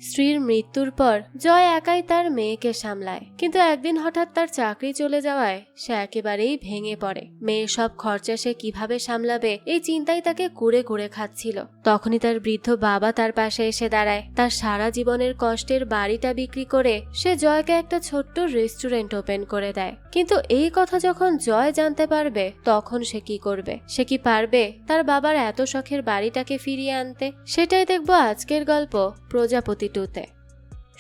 স্ত্রীর মৃত্যুর পর জয় একাই তার মেয়েকে সামলায়, কিন্তু একদিন হঠাৎ তার চাকরি চলে যাওয়ায় সে একেবারেই ভেঙে পড়ে। মেয়ের সব খরচা সে কিভাবে সামলাবে এই চিন্তাই তাকে কুড়ে কুড়ে খাচ্ছিল। তখনই তার বৃদ্ধ বাবা তার পাশে এসে দাঁড়ায়। তার সারা জীবনের কষ্টের বাড়িটা বিক্রি করে সে জয়কে একটা ছোট্ট রেস্টুরেন্ট ওপেন করে দেয়। কিন্তু এই কথা যখন জয় জানতে পারবে তখন সে কি করবে? সে কি পারবে তার বাবার এত শখের বাড়িটাকে ফিরিয়ে আনতে? সেটাই দেখবো আজকের গল্প প্রজাপতি 2-তে।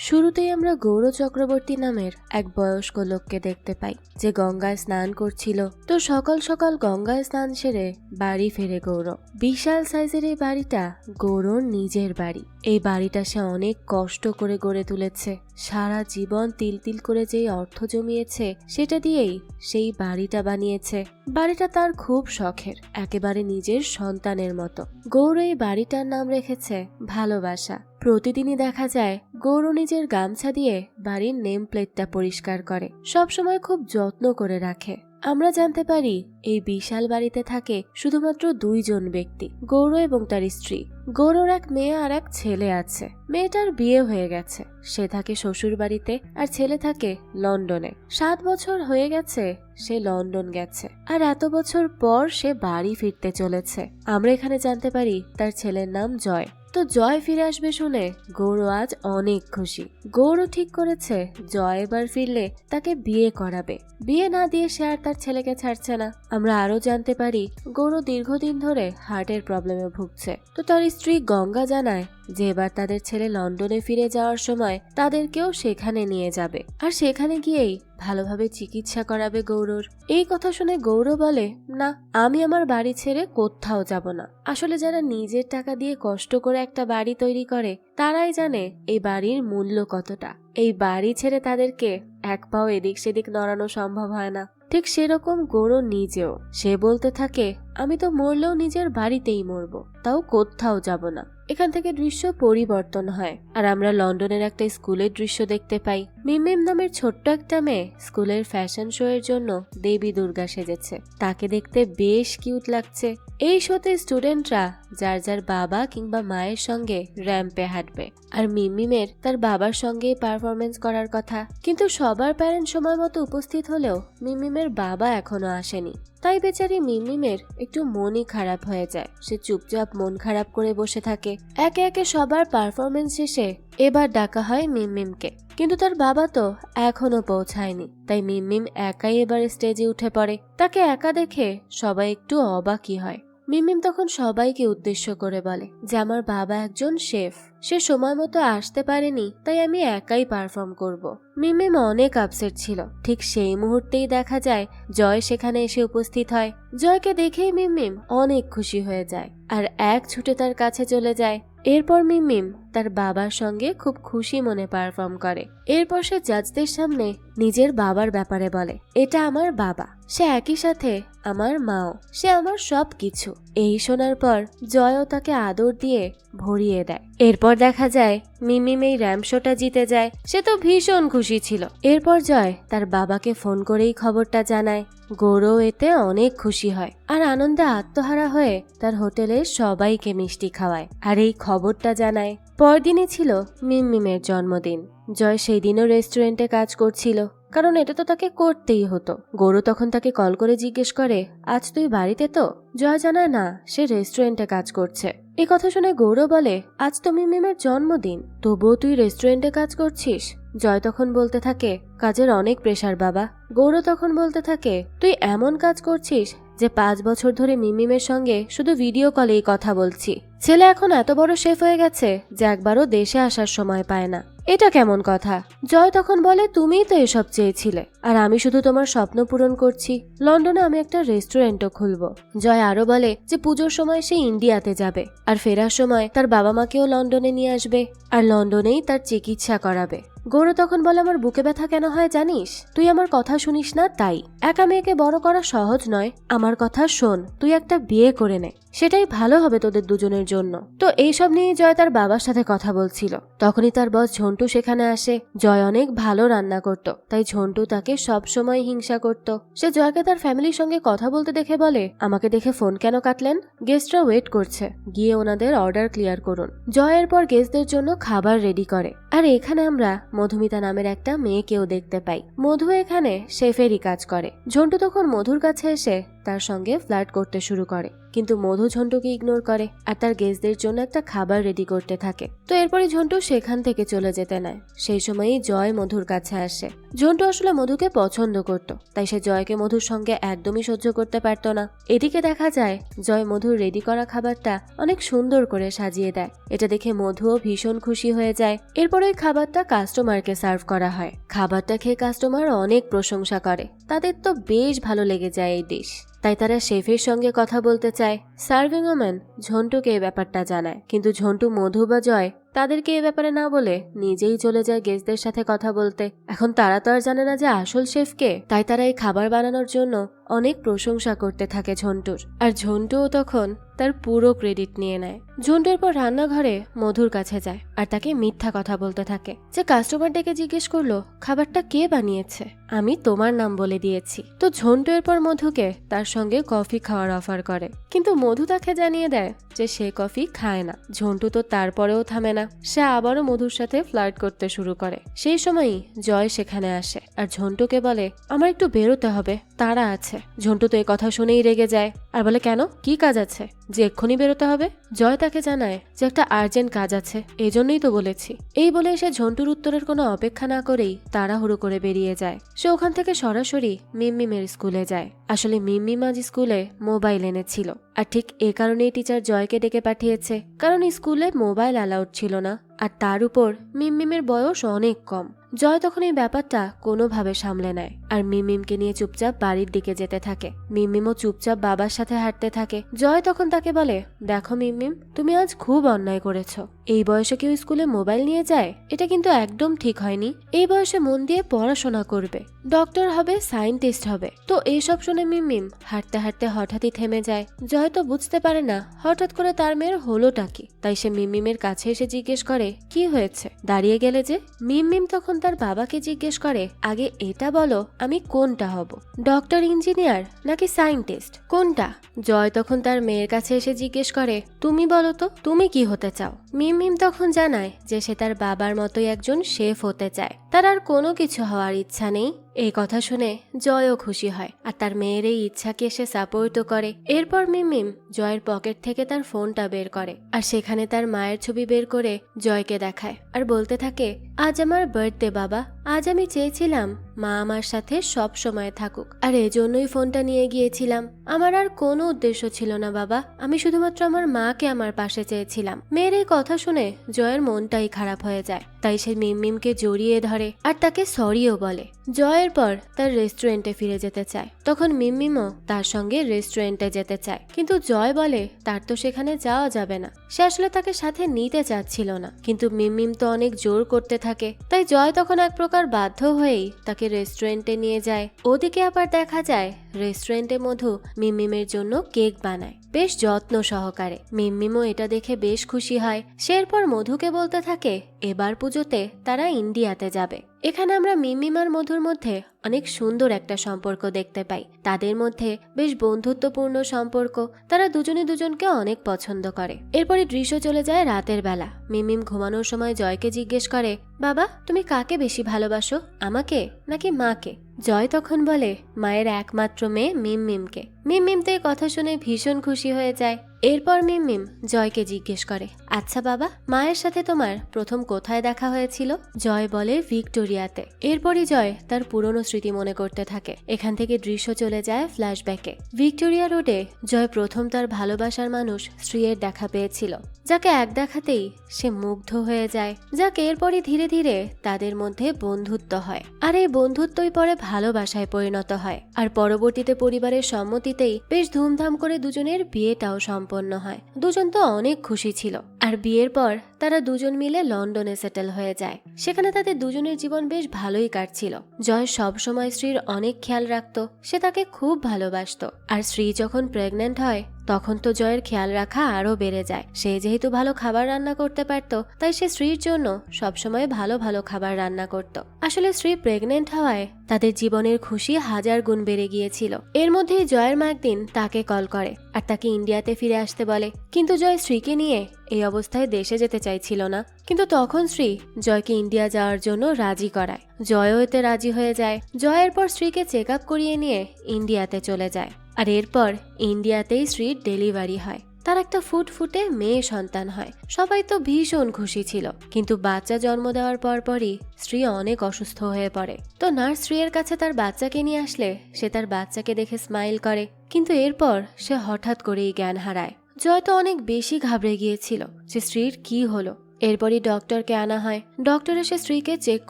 শুরুতেই আমরা গৌর চক্রবর্তী নামের এক বয়স্ক লোককে দেখতে পাই, যে গঙ্গায় স্নান করছিল। তো সকাল সকাল গঙ্গায় স্নান সেরে বাড়ি ফেরে গৌর। বিশাল সাইজের এই বাড়িটা গৌরর নিজের বাড়ি। এই বাড়িটা সে অনেক কষ্ট করে গড়ে তুলেছে। সারা জীবন তিল তিল করে যেই অর্থ জমিয়েছে সেটা দিয়েই সেই বাড়িটা বানিয়েছে। বাড়িটা তার খুব শখের, একেবারে নিজের সন্তানের মতো। গৌর এই বাড়িটার নাম রেখেছে ভালোবাসা। প্রতিদিনই দেখা যায় গৌর নিজের গামছা দিয়ে বাড়ির নেম প্লেটটা পরিষ্কার করে, সবসময় খুব যত্ন করে রাখে। আমরা জানতে পারি এই বিশাল বাড়িতে থাকে শুধুমাত্র 2 জন ব্যক্তি, গৌর এবং তার স্ত্রী। গৌরর এক মেয়ে আর এক ছেলে আছে। মেয়েটার বিয়ে হয়ে গেছে, সে থাকে শ্বশুর বাড়িতে, আর ছেলে থাকে লন্ডনে। 7 বছর হয়ে গেছে সে লন্ডন গেছে, আর এত বছর পর সে বাড়ি ফিরতে চলেছে। আমরা এখানে জানতে পারি তার ছেলের নাম জয়। তো জয় ফিরে আসবে শুনে গৌর আজ অনেক খুশি। গৌর ঠিক করেছে জয় এবার ফিরলে তাকে বিয়ে করাবে। বিয়ে না দিয়ে সে আর তার ছেলেকে ছাড়ছে না। আমরা আরো জানতে পারি গৌর দীর্ঘদিন ধরে হার্টের প্রবলেমে ভুগছে। তো তার স্ত্রী গঙ্গা জানায় যে এবার তাদের ছেলে লন্ডনে ফিরে যাওয়ার সময় তাদেরকেও সেখানে নিয়ে যাবে, আর সেখানে গিয়েই ভালোভাবে চিকিৎসা করাবে গৌরর। এই কথা শুনে গৌর বলে, না, আমি আমার বাড়ি ছেড়ে কোথাও যাব না। আসলে যারা নিজের টাকা দিয়ে কষ্ট করে একটা বাড়ি তৈরি করে তারাই জানে এই বাড়ির মূল্য কতটা। এই বাড়ি ছেড়ে তাদেরকে এক পাও এদিক সেদিক নড়ানো সম্ভব হয় না। ঠিক সেরকম গৌর নিজেও। সে বলতে থাকে, আমি তো মরলেও নিজের বাড়িতেই মরবো, তাও কোথাও যাব না। এখান থেকে দৃশ্য পরিবর্তন হয়, আর আমরা লন্ডনের একটা স্কুলের দৃশ্য দেখতে পাই। মিমিম নামের ছোট্ট একটা মেয়ে স্কুলের ফ্যাশন শো এর জন্য দেবী দুর্গা সেজেছে। তাকে দেখতে বেশ কিউট লাগছে। এই শোতে স্টুডেন্টরা যার যার বাবা কিংবা মায়ের সঙ্গে র্যাম্পে হাঁটবে, আর মিমিমের তার বাবার সঙ্গে পারফরমেন্স করার কথা। কিন্তু সবার প্যারেন্ট সময় মতো উপস্থিত হলেও মিমিমের বাবা এখনো আসেনি। তাই বেচারি মিমিমের একটু মনই খারাপ হয়ে যায়। সে চুপচাপ মন খারাপ করে বসে থাকে। একে একে সবার পারফরমেন্স শেষে এবার ডাকা হয় মিমিমকে, কিন্তু তার বাবা তো এখনো পৌঁছায়নি। তাই মিমিম একাই এবার স্টেজে উঠে পড়ে। তাকে একা দেখে সবাই একটু অবাকই হয়। মিমিম তখন সবাইকে উদ্দেশ্য করে বলে যে আমার বাবা একজন শেফ, সে সময় মতো আসতে পারেনি, তাই আমি একাই পারফর্ম করব। মিমিম অনেক আপসেট ছিল। ঠিক সেই মুহূর্তেই দেখা যায় জয় সেখানে এসে উপস্থিত হয়। জয়কে দেখেই মিমিম অনেক খুশি হয়ে যায়, আর এক ছুটে তার কাছে চলে যায়। এরপর মিমিম তার বাবার সঙ্গে খুব খুশি মনে পারফর্ম করে। এরপর সে জাজদের সামনে নিজের বাবার ব্যাপারে বলে, এটা আমার বাবা, সে একই সাথে আমার মাও, সে আমার সব কিছু। এই শোনার পর জয়ও তাকে আদর দিয়ে ভরিয়ে দেয়। এরপর দেখা যায় মিমিম এই র্যাম্প শোটা জিতে যায়। সে তো ভীষণ খুশি ছিল। এরপর জয় তার বাবাকে ফোন করেই খবরটা জানায়। গৌরও এতে অনেক খুশি হয়, আর আনন্দে আত্মহারা হয়ে তার হোটেলে সবাইকে মিষ্টি খাওয়ায় আর এই খবরটা জানায়। পরদিনই ছিল মিমিমের জন্মদিন। জয় সেই দিনও রেস্টুরেন্টে কাজ করছিল, কারণ এটা তো তাকে করতেই হতো। গৌর তখন তাকে কল করে জিজ্ঞেস করে, আজ তুই বাড়িতে তো? জয় জানায় না, সে রেস্টুরেন্টে কাজ করছে। এই কথা শুনে গৌর বলে, আজ তো মিমিমের জন্মদিন, তবুও তুই রেস্টুরেন্টে কাজ করছিস? জয় তখন বলতে থাকে, কাজের অনেক প্রেসার বাবা। গৌর তখন বলতে থাকে, তুই এমন কাজ করছিস যে 5 বছর ধরে মিমিমের সঙ্গে শুধু ভিডিও কলেই কথা বলছি। ছেলে এখন এত বড় শেফ হয়ে গেছে যে একবারও দেশে আসার সময় পায় না। এটা কেমন কথা? জয় তখন বলে, তুমিই তো এসব চেয়েছিলে, আর আমি শুধু তোমার স্বপ্ন পূরণ করছি। লন্ডনে আমি একটা রেস্টুরেন্টও খুলবো। জয় আরো বলে যে পুজোর সময় সে ইন্ডিয়াতে যাবে, আর ফেরার সময় তার বাবা মাকেও লন্ডনে নিয়ে আসবে, আর লন্ডনেই তার চিকিৎসা করাবে। গৌর তখন বলে, আমার বুকে ব্যথা কেন হয় জানিস? তুই আমার কথা শুনিস না তাই। একা মেয়েকে বড় করা সহজ নয়, আমার কথা শোন, তুই একটা বিয়ে করে নে। সেটাই ভালো হবে তোদের দুজনের জন্য। তো এইসব নিয়ে জয় তার বাবার সাথে কথা বলছিল। তখনই তার বস ঝন্টু সেখানে আসে। জয় অনেক ভালো রান্না করত, তাই ঝন্টু তাকে সব সময় হিংসা করত। সে জয়কে তার ফ্যামিলির সঙ্গে কথা বলতে দেখে বলে, আমাকে দেখে ফোন কেন কাটলেন? গেস্টরা ওয়েট করছে, গিয়ে ওনাদের অর্ডার ক্লিয়ার করুন। জয় এরপর গেস্টদের জন্য খাবার রেডি করে। আর এখানে আমরা মধুমিতা নামের একটা মেয়েকেও দেখতে পাই। মধু এখানে শেফেরই কাজ করে। ঝন্টু তখন মধুর কাছে এসে তার সঙ্গে ফ্লার্ট করতে শুরু করে, কিন্তু মধু ঝন্টুকে ইগনোর করে আর তার গেস্টদের জন্য একটা খাবার রেডি করতে থাকে। তো এরপরই ঝন্টু সেখান থেকে চলে যেতে নেয়। সেই সময়ই জয় মধুর কাছে আসে। ঝন্টু আসলে মধুকে পছন্দ করত, তাই সে জয়কে মধুর সঙ্গে একদমই সহ্য করতে পারত না। এদিকে দেখা যায় জয় মধুর রেডি করা খাবারটা অনেক সুন্দর করে সাজিয়ে দেয়। এটা দেখে মধুও ভীষণ খুশি হয়ে যায়। এরপর ওই খাবারটা কাস্টমারকে সার্ভ করা হয়। খাবারটা খেয়ে কাস্টমার অনেক প্রশংসা করে, তাদের তো বেশ ভালো লেগে যায় এই ডিশ। তাই তারা শেফের সঙ্গে কথা বলতে চায়। সার্ভিং ওম্যান ঝন্টুকে এই ব্যাপারটা জানায়, কিন্তু ঝন্টু মধু বা জয় তাদেরকে এ ব্যাপারে না বলে নিজেই চলে যায় গেস্টদের সাথে কথা বলতে। এখন তারা তো আর জানে না যে আসল শেফকে, তাই তারা এই খাবার বানানোর জন্য অনেক প্রশংসা করতে থাকে ঝন্টুর। আর ঝন্টুও তখন তার পুরো ক্রেডিট নিয়ে নেয়। ঝন্টুর পর রান্নাঘরে মধুর কাছে যায় আর তাকে মিথ্যা কথা বলতে থাকে যে কাস্টমার ডেকে জিজ্ঞেস করলো খাবারটা কে বানিয়েছে, আমি তোমার নাম বলে দিয়েছি। তো ঝন্টু এরপর মধুকে তার সঙ্গে কফি খাওয়ার অফার করে, কিন্তু মধু তাকে জানিয়ে দেয় যে সে কফি খায় না। ঝন্টু তো তারপরেও থামে না, সে আবারও মধুর সাথে ফ্লার্ট করতে শুরু করে। সেই সময়ই জয় সেখানে আসে আর ঝন্টুকে বলে, আমার একটু বেরোতে হবে, তাড়া আছে। ঝন্টু তো এই কথা শুনেই রেগে যায় আর বলে, কেন, কি কাজ আছে যে এক্ষুনি বেরোতে হবে? জয় তাকে জানায় যে একটা আর্জেন্ট কাজ আছে, এজন্যই তো বলেছি। এই বলে সে ঝন্টুর উত্তরের কোনো অপেক্ষা না করেই তাড়াহুড়ো করে বেরিয়ে যায়। সে ওখান থেকে সরাসরি মিমিমের স্কুলে যায়। আসলে মিমিম আজ স্কুলে মোবাইল এনেছিল, আর ঠিক এ কারণেই টিচার জয়কে ডেকে পাঠিয়েছে, কারণ স্কুলে মোবাইল অ্যালাউড ছিল না। আর তার উপর মিমিমের বয়স অনেক কম। জয় তখন এই ব্যাপারটা কোনোভাবে সামলে নেয় আর মিমিমকে নিয়ে চুপচাপ বাড়ির দিকে যেতে থাকে। মিমিমও চুপচাপ বাবার সাথে হাঁটতে থাকে। জয় তখন তাকে বলে, দেখো মিমিম, তুমি আজ খুব অন্যায় করেছো। এই বয়সে কেউ স্কুলে মোবাইল নিয়ে যায়, এটা কিন্তু একদম ঠিক হয়নি। এই বয়সে মন দিয়ে পড়াশোনা করবে, ডক্টর হবে, সায়েন্টিস্ট হবে। তো এইসব শুনে মিমিম হাঁটতে হাঁটতে হঠাৎই থেমে যায়। জয় তো বুঝতে পারে না হঠাৎ করে তার মেয়ের হলোটা কি, তাই সে মিমিমের কাছে এসে জিজ্ঞেস করে, কি হয়েছে, দাঁড়িয়ে গেলে যে? মিমিম তখন তার বাবাকে জিজ্ঞেস করে, আগে এটা বলো আমি কোনটা হব, ডক্টর, ইঞ্জিনিয়ার নাকি সায়েন্টিস্ট, কোনটা? জয় তখন তার মেয়ের কাছে এসে জিজ্ঞেস করে, তুমি বলো তো, তুমি কি হতে চাও? মিমিম তখন জানায় যে সে তার বাবার মতোই একজন শেফ হতে চায়, তার আর কোনো কিছু হওয়ার ইচ্ছা নেই। এই কথা শুনে জয়ও খুশি হয় আর তার মেয়ের এই ইচ্ছাকে সে সাপোর্টও করে। এরপর মিমিম জয়ের পকেট থেকে তার ফোনটা বের করে আর সেখানে তার মায়ের ছবি বের করে জয়কে দেখায় আর বলতে থাকে, আজ আমার বার্থডে বাবা, আজ আমি চেয়েছিলাম মা আমার সাথে সব সময় থাকুক, আর এজন্যই ফোনটা নিয়ে গিয়েছিলাম। আমার আর কোনো উদ্দেশ্য ছিল না বাবা, আমি শুধুমাত্র আমার মাকে আমার পাশে চেয়েছিলাম। মেয়ের এই কথা শুনে জয়ের মনটাই খারাপ হয়ে যায়, তাই সে মিমিমকে জড়িয়ে ধরে আর তাকে সরিও বলে। জয়ের পর তার রেস্টুরেন্টে ফিরে যেতে চায়, তখন মিমিমও তার সঙ্গে রেস্টুরেন্টে যেতে চায়, কিন্তু জয় বলে তার তো সেখানে যাওয়া যাবে না। সে আসলে তাকে সাথে নিতে চাচ্ছিল না, কিন্তু মিমিম তো অনেক জোর করতে থাকে, তাই জয় তখন এক প্রকার বাধ্য হয়েই তাকে রেস্টুরেন্টে নিয়ে যায়। ওদিকে আবার দেখা যায় রেস্টুরেন্টে মধু মিমিমের জন্য কেক বানায় বেশ যত্ন সহকারে। মিমিমও এটা দেখে বেশ খুশি হয়। সে এরপর মধুকে বলতে থাকে এবার পুজোতে তারা ইন্ডিয়াতে যাবে। এখানে আমরা মিমিম আর মধুর মধ্যে অনেক সুন্দর একটা সম্পর্ক দেখতে পাই। তাদের মধ্যে বেশ বন্ধুত্বপূর্ণ সম্পর্ক, তারা দুজনে দুজনকে অনেক পছন্দ করে। এরপরে দৃশ্য চলে যায় রাতের বেলা। মিমিম ঘুমানোর সময় জয়কে জিজ্ঞেস করে, বাবা তুমি কাকে বেশি ভালোবাসো, আমাকে নাকি মাকে? জয় তখন বলে, মায়ের একমাত্র মেয়ে মিমিমকে। মিমিম তো এই কথা শুনে ভীষণ খুশি হয়ে যায়। এরপর মিমিম জয়কে জিজ্ঞেস করে, আচ্ছা বাবা, মায়ের সাথে তোমার প্রথম কোথায় দেখা হয়েছিল? জয় বলে, ভিক্টোরিয়াতে। এরপরই জয় তার পুরনো স্মৃতি মনে করতে থাকে। এখান থেকে দৃশ্য চলে যায় ফ্ল্যাশব্যাকে। ভিক্টোরিয়া রোডে জয় প্রথম তার ভালোবাসার মানুষ শ্রীয়ের দেখা পেয়েছিল, যাকে এক দেখাতেই সে মুগ্ধ হয়ে যায়। যাকে এরপরই ধীরে ধীরে তাদের মধ্যে বন্ধুত্ব হয়, আর এই বন্ধুত্বই পরে ভালোবাসায় পরিণত হয়। আর পরবর্তীতে পরিবারের সম্মতিতেই বেশ ধুমধাম করে দুজনের বিয়েটাও সম্পন্ন হয়। দুজন তো অনেক খুশি ছিল। আর বিয়ের পর তারা দুজন মিলে লন্ডনে সেটেল হয়ে যায়। সেখানে তাদের দুজনের জীবন বেশ ভালোই কাটছিল। জয় সব সময় স্ত্রীর অনেক খেয়াল রাখত, সে তাকে খুব ভালোবাসতো। আর স্ত্রী যখন প্রেগনেন্ট হয় তখন তো জয়ের খেয়াল রাখা আরো বেড়ে যায়। সে যেহেতু ভালো খাবার রান্না করতে পারত, তাই সে স্ত্রীর জন্য সবসময় ভালো ভালো খাবার রান্না করত। আসলে স্ত্রী প্রেগনেন্ট হওয়ায় তাদের জীবনের খুশি 1000 গুণ বেড়ে গিয়েছিল। এর মধ্যেই জয়ের মা একদিন তাকে কল করে আর তাকে ইন্ডিয়াতে ফিরে আসতে বলে। কিন্তু জয় স্ত্রীকে নিয়ে এই অবস্থায় দেশে যেতে চাইছিল না। কিন্তু তখন স্ত্রী জয়কে ইন্ডিয়া যাওয়ার জন্য রাজি করায়। জয়ও এতে রাজি হয়ে যায়। জয়ের পর স্ত্রীকে চেক আপ করিয়ে নিয়ে ইন্ডিয়াতে চলে যায়। আর এরপর ইন্ডিয়াতেই স্ত্রীর ডেলিভারি হয়। তার একটা ফুটফুটে মেয়ে সন্তান হয়। সবাই তো ভীষণ খুশি ছিল। কিন্তু বাচ্চা জন্ম দেওয়ার পরপরই স্ত্রী অনেক অসুস্থ হয়ে পড়ে। তো নার্স স্ত্রীর কাছে তার বাচ্চাকে নিয়ে আসলে সে তার বাচ্চাকে দেখে স্মাইল করে। কিন্তু এরপর সে হঠাৎ করেই জ্ঞান হারায়। জয় তো অনেক বেশি ঘাবড়ে গিয়েছিল যে স্ত্রীর কি হলো। এরপরই ডক্টরকে আনা হয়। ডক্টর এসে স্ত্রীকে চেক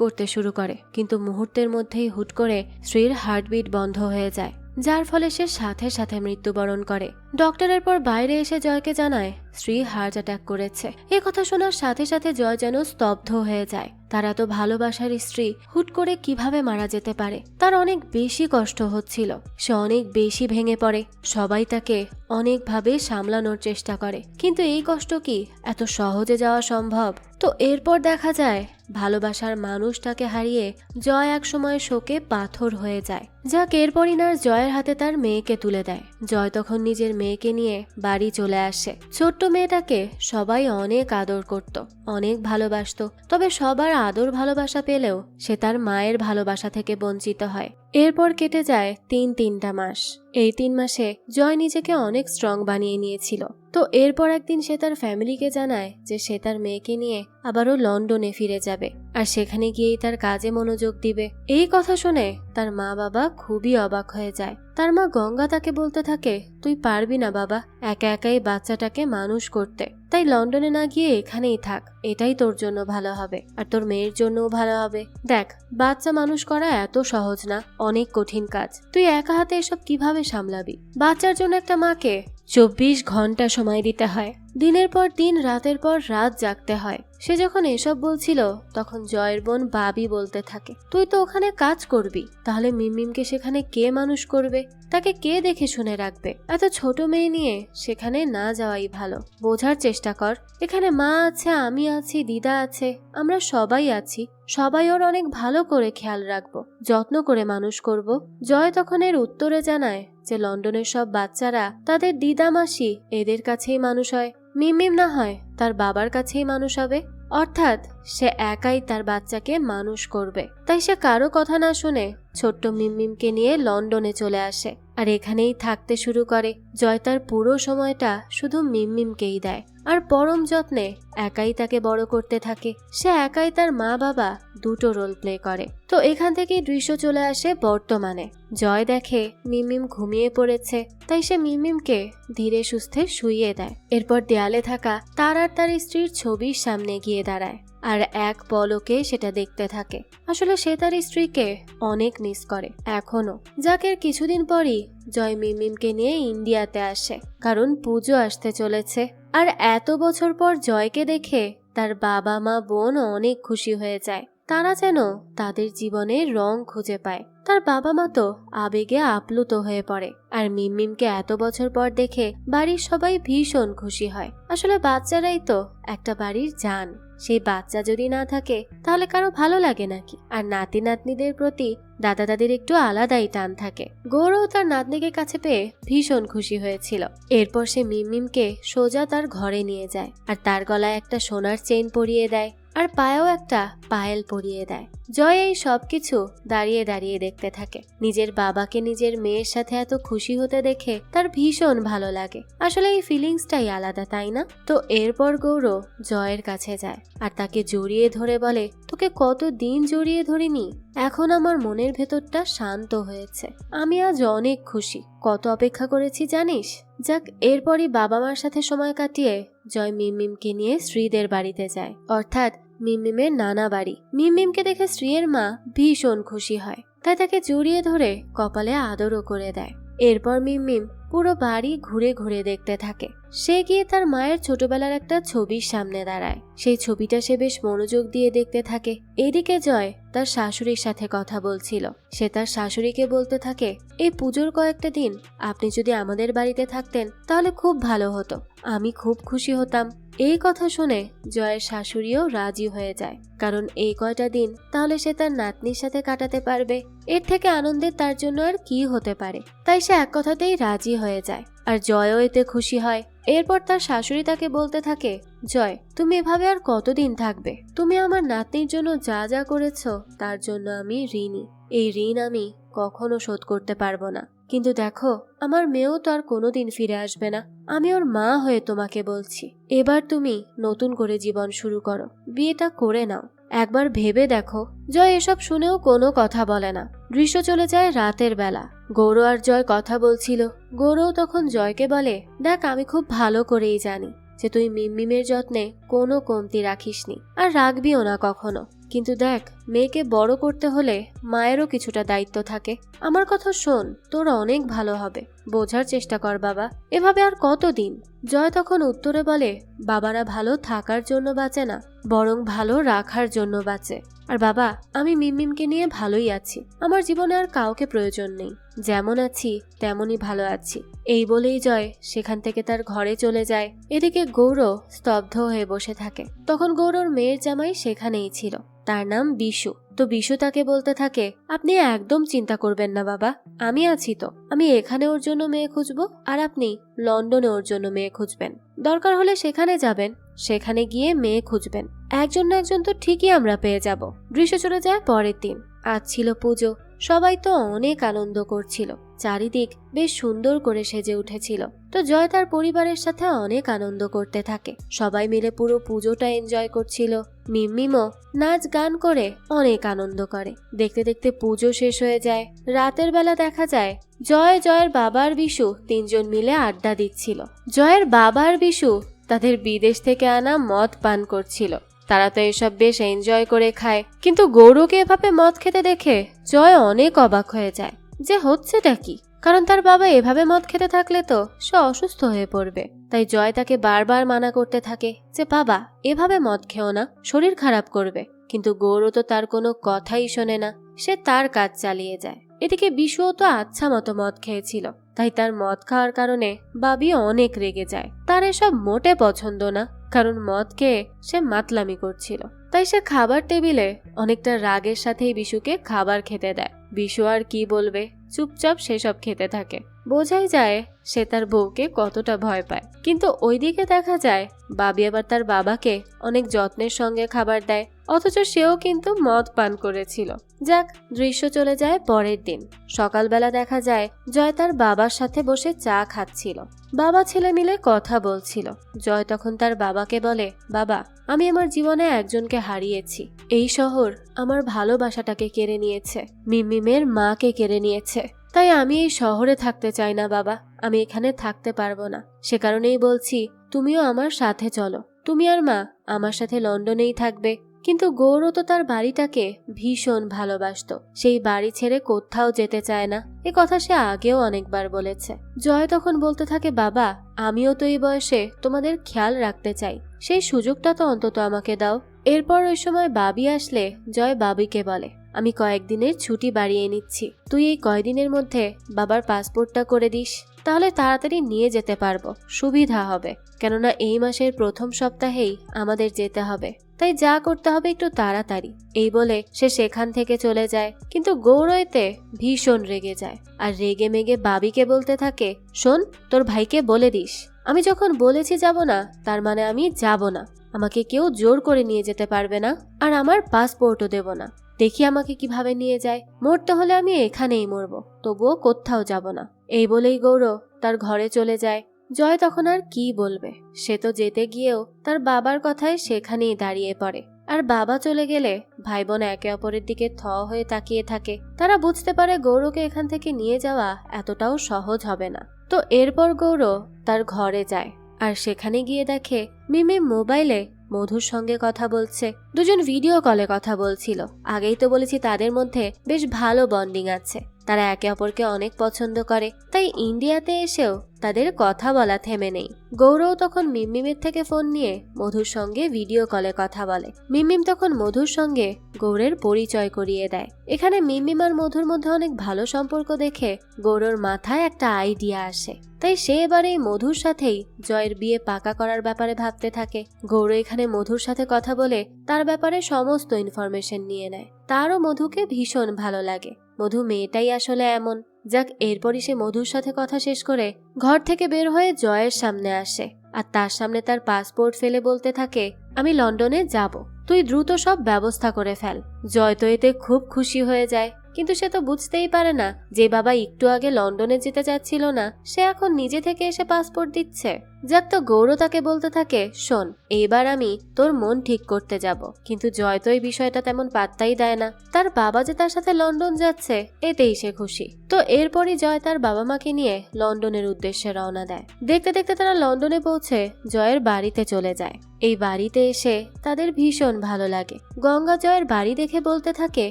করতে শুরু করে, কিন্তু মুহূর্তের মধ্যেই হুট করে স্ত্রীর হার্টবিট বন্ধ হয়ে যায়, যার ফলে সে সাথে সাথে মৃত্যুবরণ করে। ডক্টরের পর বাইরে এসে জয়কে জানায় স্ত্রী হার্ট অ্যাটাক করেছে। এ কথা শোনার সাথে সাথে জয় যেন স্তব্ধ হয়ে যায়। তারা তো ভালোবাসার স্ত্রী হুট করে কিভাবে মারা যেতে পারে। তার অনেক বেশি কষ্ট হচ্ছিল, সে অনেক বেশি ভেঙে পড়ে। সবাই তাকে অনেকভাবে সামলানোর চেষ্টা করে, কিন্তু এই কষ্ট কি এত সহজে যাওয়া সম্ভব? তো এরপর দেখা যায় ভালোবাসার মানুষটাকে হারিয়ে জয় এক সময় শোকে পাথর হয়ে যায়। যাক, এরপরই নার্স জয়ের হাতে তার মেয়েকে তুলে দেয়। জয় তখন নিজের মেয়েকে নিয়ে বাড়ি চলে আসে। ছোট্ট মেয়েটাকে সবাই অনেক আদর করত, অনেক ভালোবাসতো। তবে সবার আদর ভালোবাসা পেলেও সে তার মায়ের ভালোবাসা থেকে বঞ্চিত হয়। এরপর কেটে যায় 3 মাস। এই 3 মাসে জয় নিজেকে অনেক স্ট্রং বানিয়ে নিয়েছিল। তো এরপর একদিন সে তার ফ্যামিলিকে জানায় যে সে তার মেয়েকে নিয়ে আবারও লন্ডনে ফিরে যাবে আর সেখানে গিয়েই তার কাজে মনোযোগ দিবে। এই কথা শুনে তার মা বাবা খুবই অবাক হয়ে যায়। তার মা গঙ্গা তাকে বলতে থাকে, তুই পারবি না বাবা একা একাই বাচ্চাটাকে মানুষ করতে, তাই লন্ডনে না গিয়ে এখানেই থাক, এটাই তোর জন্য ভালো হবে আর তোর মেয়ের জন্যও ভালো হবে। দেখ, বাচ্চা মানুষ করা এত সহজ না, অনেক কঠিন কাজ। তুই একা হাতে এসব কিভাবে সামলাবি? বাচ্চার জন্য একটা মাকে 24 ঘন্টা সময় দিতে হয়, দিনের পর দিন রাতের পর রাত জাগতে হয়। সে যখন এসব বলছিল তখন জয়ের বোন বাবি বলতে থাকে, তুই তো ওখানে কাজ করবি, তাহলে মিমমিমকে সেখানে কে মানুষ করবে? তাকে কে দেখে শুনে রাখবে? এত ছোট মেয়ে নিয়ে সেখানে না যাওয়াই ভালো। বোঝার চেষ্টা কর, এখানে মা আছে, আমি আছি, দিদা আছে, আমরা সবাই আছি। সবাই ওর অনেক ভালো করে খেয়াল রাখবো, যত্ন করে মানুষ করব। জয় তখন এর উত্তরে জানায় যে লন্ডনের সব বাচ্চারা তাদের দিদা মাসি এদের কাছেই মানুষ হয়, মিমমিম না হয় তার বাবার কাছেই মানুষ হবে। অর্থাৎ সে একাই তার বাচ্চাকে মানুষ করবে। তাই সে কারো কথা না শুনে ছোট্ট মিমমিমকে নিয়ে লন্ডনে চলে আসে আর এখানেই থাকতে শুরু করে। জয় তার পুরো সময়টা শুধু মিমমিমকেই দেয় আর পরম যত্নে একাই তাকে বড় করতে থাকে। সে একাই তার মা বাবা দুটো রোল প্লে করে। তো এখান থেকেই দৃশ্য চলে আসে বর্তমানে। জয় দেখে মিমমিম ঘুমিয়ে পড়েছে, তাই সে মিমমিমকে ধীরে সুস্থে শুইয়ে দেয়। এরপর দেয়ালে থাকা তার আর তার স্ত্রীর ছবির সামনে গিয়ে দাঁড়ায় আর এক পলকে সেটা দেখতে থাকে। আসলে সে তার স্ত্রীকে অনেক মিস করে এখনো। যাকের কিছুদিন পরই জয় মিমমিমকে নিয়ে ইন্ডিয়াতে আসে, কারণ পুজো আসতে চলেছে। আর এত বছর পর জয়কে দেখে তার বাবা মা বোন অনেক খুশি হয়ে যায়। তারা যেন তাদের জীবনে রং খুঁজে পায়। তার বাবা মা তো আবেগে আপ্লুত হয়ে পড়ে আর মিমমিমকে এত বছর পর দেখে বাড়ির সবাই ভীষণ খুশি হয়। আসলে বাচ্চারাই তো একটা বাড়ির জান। সেই বাচ্চা যদি না থাকে তাহলে কারো ভালো লাগে নাকি? আর নাতি নাতনিদের প্রতি দাদা দাদির একটু আলাদাই টান থাকে। গৌরও তার নাতনিকে কাছে পেয়ে ভীষণ খুশি হয়েছিল। এরপর সে মিমমিমকে সোজা তার ঘরে নিয়ে যায় আর তার গলায় একটা সোনার চেইন পরিয়ে দেয় আর পায়েও একটা পায়েল পরিয়ে দেয়। জয় এই সবকিছু দাঁড়িয়ে দাঁড়িয়ে দেখতে থাকে। নিজের বাবাকে নিজের মেয়ের সাথে এত খুশি হতে দেখে তার ভীষণ ভালো লাগে। আসলে এই ফিলিংসটাই আলাদা, তাই না? তো এরপর গৌর জয়ের কাছে যায় আর তাকে জড়িয়ে ধরে বলে, তোকে কতদিন জড়িয়ে ধরিনি, এখন আমার মনের ভেতরটা শান্ত হয়েছে। আমি আজ অনেক খুশি। কত অপেক্ষা করেছি জানিস? যাক, এরপরই বাবা মার সাথে সময় কাটিয়ে জয় মিমমিমকে নিয়ে শ্রীদের বাড়িতে যায়, অর্থাৎ মিমমিমের নানা বাড়ি। মিমমিমকে দেখে শ্রীয়ের মা ভীষণ খুশি হয়, তাই তাকে জড়িয়ে ধরে কপালে আদরও করে দেয়। এরপর মিমমিম পুরো বাড়ি ঘুরে ঘুরে দেখতে থাকে। সে গিয়ে তার মায়ের ছোটবেলার একটা ছবির সামনে দাঁড়ায়। সেই ছবিটা সে বেশ মনোযোগ দিয়ে দেখতে থাকে। এদিকে জয় তার শাশুড়ির সাথে কথা বলছিল। সে তার শাশুড়িকে বলতে থাকে, এই পুজোর কয়েকটা দিন আপনি যদি আমাদের বাড়িতে থাকতেন তাহলে খুব ভালো হতো, আমি খুব খুশি হতাম। এই কথা শুনে জয়ের শাশুড়িও রাজি হয়ে যায়, কারণ এই কয়টা দিন তাহলে সে তার নাতনির সাথে কাটাতে পারবে। এর থেকে আনন্দের তার জন্য আর কি হতে পারে। তাই সে এক কথাতেই রাজি হয়ে যায়, আর জয়ও এতে খুশি হয়। এরপর তার শাশুড়ি তাকে বলতে থাকে, জয় তুমি এভাবে আর কতদিন থাকবে? তুমি আমার নাতনির জন্য যা যা করেছ তার জন্য আমি ঋণী। এই ঋণ আমি কখনো শোধ করতে পারবো না। কিন্তু দেখো, আমার মেয়েও তো আর কোনোদিন ফিরে আসবে না। আমি ওর মা হয়ে তোমাকে বলছি, এবার তুমি নতুন করে জীবন শুরু করো, বিয়েটা করে নাও। একবার ভেবে দেখো। জয় এসব শুনেও কোনো কথা বলে না। দৃশ্য চলে যায় রাতের বেলা। গৌর আর জয় কথা বলছিল। গৌরও তখন জয়কে বলে, দেখ আমি খুব ভালো করেই জানি যে তুই মিমমিমের যত্নে কোনো কমতি রাখিসনি, আর রাখবিও না কখনো। কিন্তু দেখ, মেয়েকে বড় করতে হলে মায়েরও কিছুটা দায়িত্ব থাকে। আমার কথা শোন, তোর অনেক ভালো হবে, বোঝার চেষ্টা কর বাবা। এভাবে আর কতদিন? জয় তখন উত্তরে বলে, বাবারা ভালো থাকার জন্য বাঁচে না, বরং ভালো রাখার জন্য বাঁচে। আর বাবা, আমি মিমমিমকে নিয়ে ভালোই আছি। আমার জীবনে আর কাউকে প্রয়োজন নেই। যেমন আছি তেমনই ভালো আছি। এই বলেই জয় সেখান থেকে তার ঘরে চলে যায়। এদিকে গৌর স্তব্ধ হয়ে বসে থাকে। তখন গৌরর মেয়ের জামাই সেখানেই ছিল। তার নাম বিশু। তো বিশু তাকে বলতে থাকে, আপনি একদম চিন্তা করবেন না বাবা, আমি আছি তো। আমি এখানে ওর জন্য মেয়ে খুঁজবো, আর আপনি লন্ডনে ওর জন্য মেয়ে খুঁজবেন। দরকার হলে সেখানে যাবেন, সেখানে গিয়ে মেয়ে খুঁজবেন। একজন না একজন তো ঠিকই আমরা পেয়ে যাব। দৃশ্য চলে যায় পরের দিন। আজ ছিল পুজো। সবাই তো অনেক আনন্দ করছিল। চারিদিক বেশ সুন্দর করে সেজে উঠেছিল। তো জয় তার পরিবারের সাথে অনেক আনন্দ করতে থাকে। সবাই মিলে পুরো পুজোটা এনজয় করছিল। মিমমিমও নাচ গান করে অনেক আনন্দ করে। দেখতে দেখতে পুজো শেষ হয়ে যায়। রাতের বেলা দেখা যায় জয়, জয়ের বাবা আর বিশু তিনজন মিলে আড্ডা দিচ্ছিল। জয়ের বাবা আর বিশু তাদের বিদেশ থেকে আনা মদ পান করছিল। তারা তো এসব বেশ এনজয় করে খায়, কিন্তু গৌরকে এভাবে মদ খেতে দেখে জয় অনেক অবাক হয়ে যায় যে হচ্ছেটা কি। কারণ তার বাবা এভাবে মদ খেতে থাকলে তো সে অসুস্থ হয়ে পড়বে। তাই জয় তাকে বারবার মানা করতে থাকে যে বাবা এভাবে মদ খেও না, শরীর খারাপ করবে। কিন্তু গৌর তো তার কোনো কথাই শোনে না, সে তার কাজ চালিয়ে যায়। এদিকে বিশুও তো আচ্ছা মতো মদ খেয়েছিল, তাই তার মদ খাওয়ার কারণে বাবি অনেক রেগে যায়। তার এসব মোটে পছন্দ না, কারণ মদ খেয়ে সে মাতলামি করছিল। তাই সে খাবার টেবিলে অনেকটা রাগের সাথেই বিশুকে খাবার খেতে দেয়। বিশু আর কি বলবে, চুপচাপ সেসব খেতে থাকে। বোঝাই যায় সে তার বউকে কতটা ভয় পায়। কিন্তু ওইদিকে দেখা যায় বাবি আবার তার বাবাকে অনেক যত্নের সঙ্গে খাবার দেয়, অথচ সেও কিন্তু মদ পান করেছিল। যাক, দৃশ্য চলে যায় পরের দিন। সকালবেলা দেখা যায় জয় তার বাবার সাথে বসে চা খাচ্ছিল। বাবা ছেলে মিলে কথা বলছিল। জয় তখন তার বাবাকে বলে, বাবা আমি আমার জীবনে একজনকে হারিয়েছি। এই শহর আমার ভালোবাসাটাকে কেড়ে নিয়েছে, মিমিমের মাকে কেড়ে নিয়েছে। তাই আমি এই শহরে থাকতে চাই না বাবা, আমি এখানে থাকতে পারবো না। সে কারণেই বলছি তুমিও আমার সাথে চলো, তুমি আর মা আমার সাথে লন্ডনেই থাকবে। কিন্তু গৌর তো তার বাড়িটাকে ভীষণ ভালোবাসতো, সেই বাড়ি ছেড়ে কোথাও যেতে চায় না। এ কথা সে আগেও অনেকবার বলেছে। জয় তখন বলতে থাকে, বাবা আমিও তো এই বয়সে তোমাদের খেয়াল রাখতে চাই, সেই সুযোগটা তো অন্তত আমাকে দাও। এরপর ওই সময় বাবি আসলে জয় বাবিকে বলে, আমি কয়েকদিনের ছুটি বাড়িয়ে নিচ্ছি, তুই এই কয়দিনের মধ্যে বাবার পাসপোর্টটা করে দিস, তাহলে তাড়াতাড়ি নিয়ে যেতে পারবো, সুবিধা হবে। কেননা এই মাসের প্রথম সপ্তাহেই আমাদের যেতে হবে, তাই যা করতে হবে একটু তাড়াতাড়ি। এই বলে সে সেখান থেকে চলে যায়। কিন্তু গৌর এতে ভীষণ রেগে যায়, আর রেগে মেগে বাবিকে বলতে থাকে, শোন তোর ভাইকে বলে দিস আমি যখন বলেছি যাব না তার মানে আমি যাব না। আমাকে কেউ জোর করে নিয়ে যেতে পারবে না, আর আমার পাসপোর্টও দেব না। দেখি আমাকে কিভাবে নিয়ে যায়, মরতে হলে আমি এখানেই মরবো, তবুও কোথাও যাব না। এই বলেই গৌর তার ঘরে চলে যায়। জয় তখন আর কি বলবে, সে তো যেতে গিয়েও তার বাবার কথায় সেখানেই দাঁড়িয়ে পড়ে। আর বাবা চলে গেলে ভাই বোন একে অপরের দিকে থ হয়ে তাকিয়ে থাকে। তারা বুঝতে পারে গৌরকে এখান থেকে নিয়ে যাওয়া এতটাও সহজ হবে না। তো এরপর গৌর তার ঘরে যায়, আর সেখানে গিয়ে দেখে মিমি মোবাইলে মধুর সঙ্গে কথা বলছে। দুজন ভিডিও কলে কথা বলছিল। আগেই তো বলেছি তাদের মধ্যে বেশ ভালো বন্ডিং আছে। তারা একে অপরকে অনেক পছন্দ করে, তাই ইন্ডিয়াতে এসেও তাদের কথা বলা থেমে নেই। গৌরও তখন মিমমিমের থেকে ফোন নিয়ে মধুর সঙ্গে ভিডিও কলে কথা বলে। মিমমিম তখন মধুর সঙ্গে গৌরের পরিচয় করিয়ে দেয়। এখানে মিমমিম আর মধুর মধ্যে অনেক ভালো সম্পর্ক দেখে গৌরর মাথায় একটা আইডিয়া আসে, তাই সে এবার এই মধুর সাথেই জয়ের বিয়ে পাকা করার ব্যাপারে ভাবতে থাকে। গৌর এখানে মধুর সাথে কথা বলে তার ব্যাপারে সমস্ত ইনফরমেশন নিয়ে নেয়। তারও মধুকে ভীষণ ভালো লাগে। মধু মেয়েটাই আসলে এমন। যাক, এরপরই সে মধুর সাথে কথা শেষ করে ঘর থেকে বের হয়ে জয়ের সামনে আসে আর তার সামনে তার পাসপোর্ট ফেলে বলতে থাকে, আমি লন্ডনে যাব, তুই দ্রুত সব ব্যবস্থা করে ফেল। জয় তো এতে খুব খুশি হয়ে যায়, কিন্তু সে তো বুঝতেই পারে না যে বাবা একটু আগে লন্ডনে যেতে চাচ্ছিল না, সে এখন নিজে থেকে এসে পাসপোর্ট দিচ্ছে। যাক, তো গৌর তাকে বলতে থাকে, শোন, এইবার আমি তোর মন ঠিক করতে যাব। কিন্তু জয় তো এই বিষয়টা তেমন পাত্তাই দেয় না। তার বাবা যে তার সাথে লন্ডন যাচ্ছে এতেই সে খুশি। তো এরপরই জয় তার বাবা মাকে নিয়ে লন্ডনের উদ্দেশ্যে রওনা দেয়। দেখতে দেখতে তারা লন্ডনে পৌঁছে জয়ের বাড়িতে চলে যায়। এই বাড়িতে এসে তাদের ভীষণ ভালো লাগে। গঙ্গা জয়ের বাড়ি দেখে বলতে থাকে,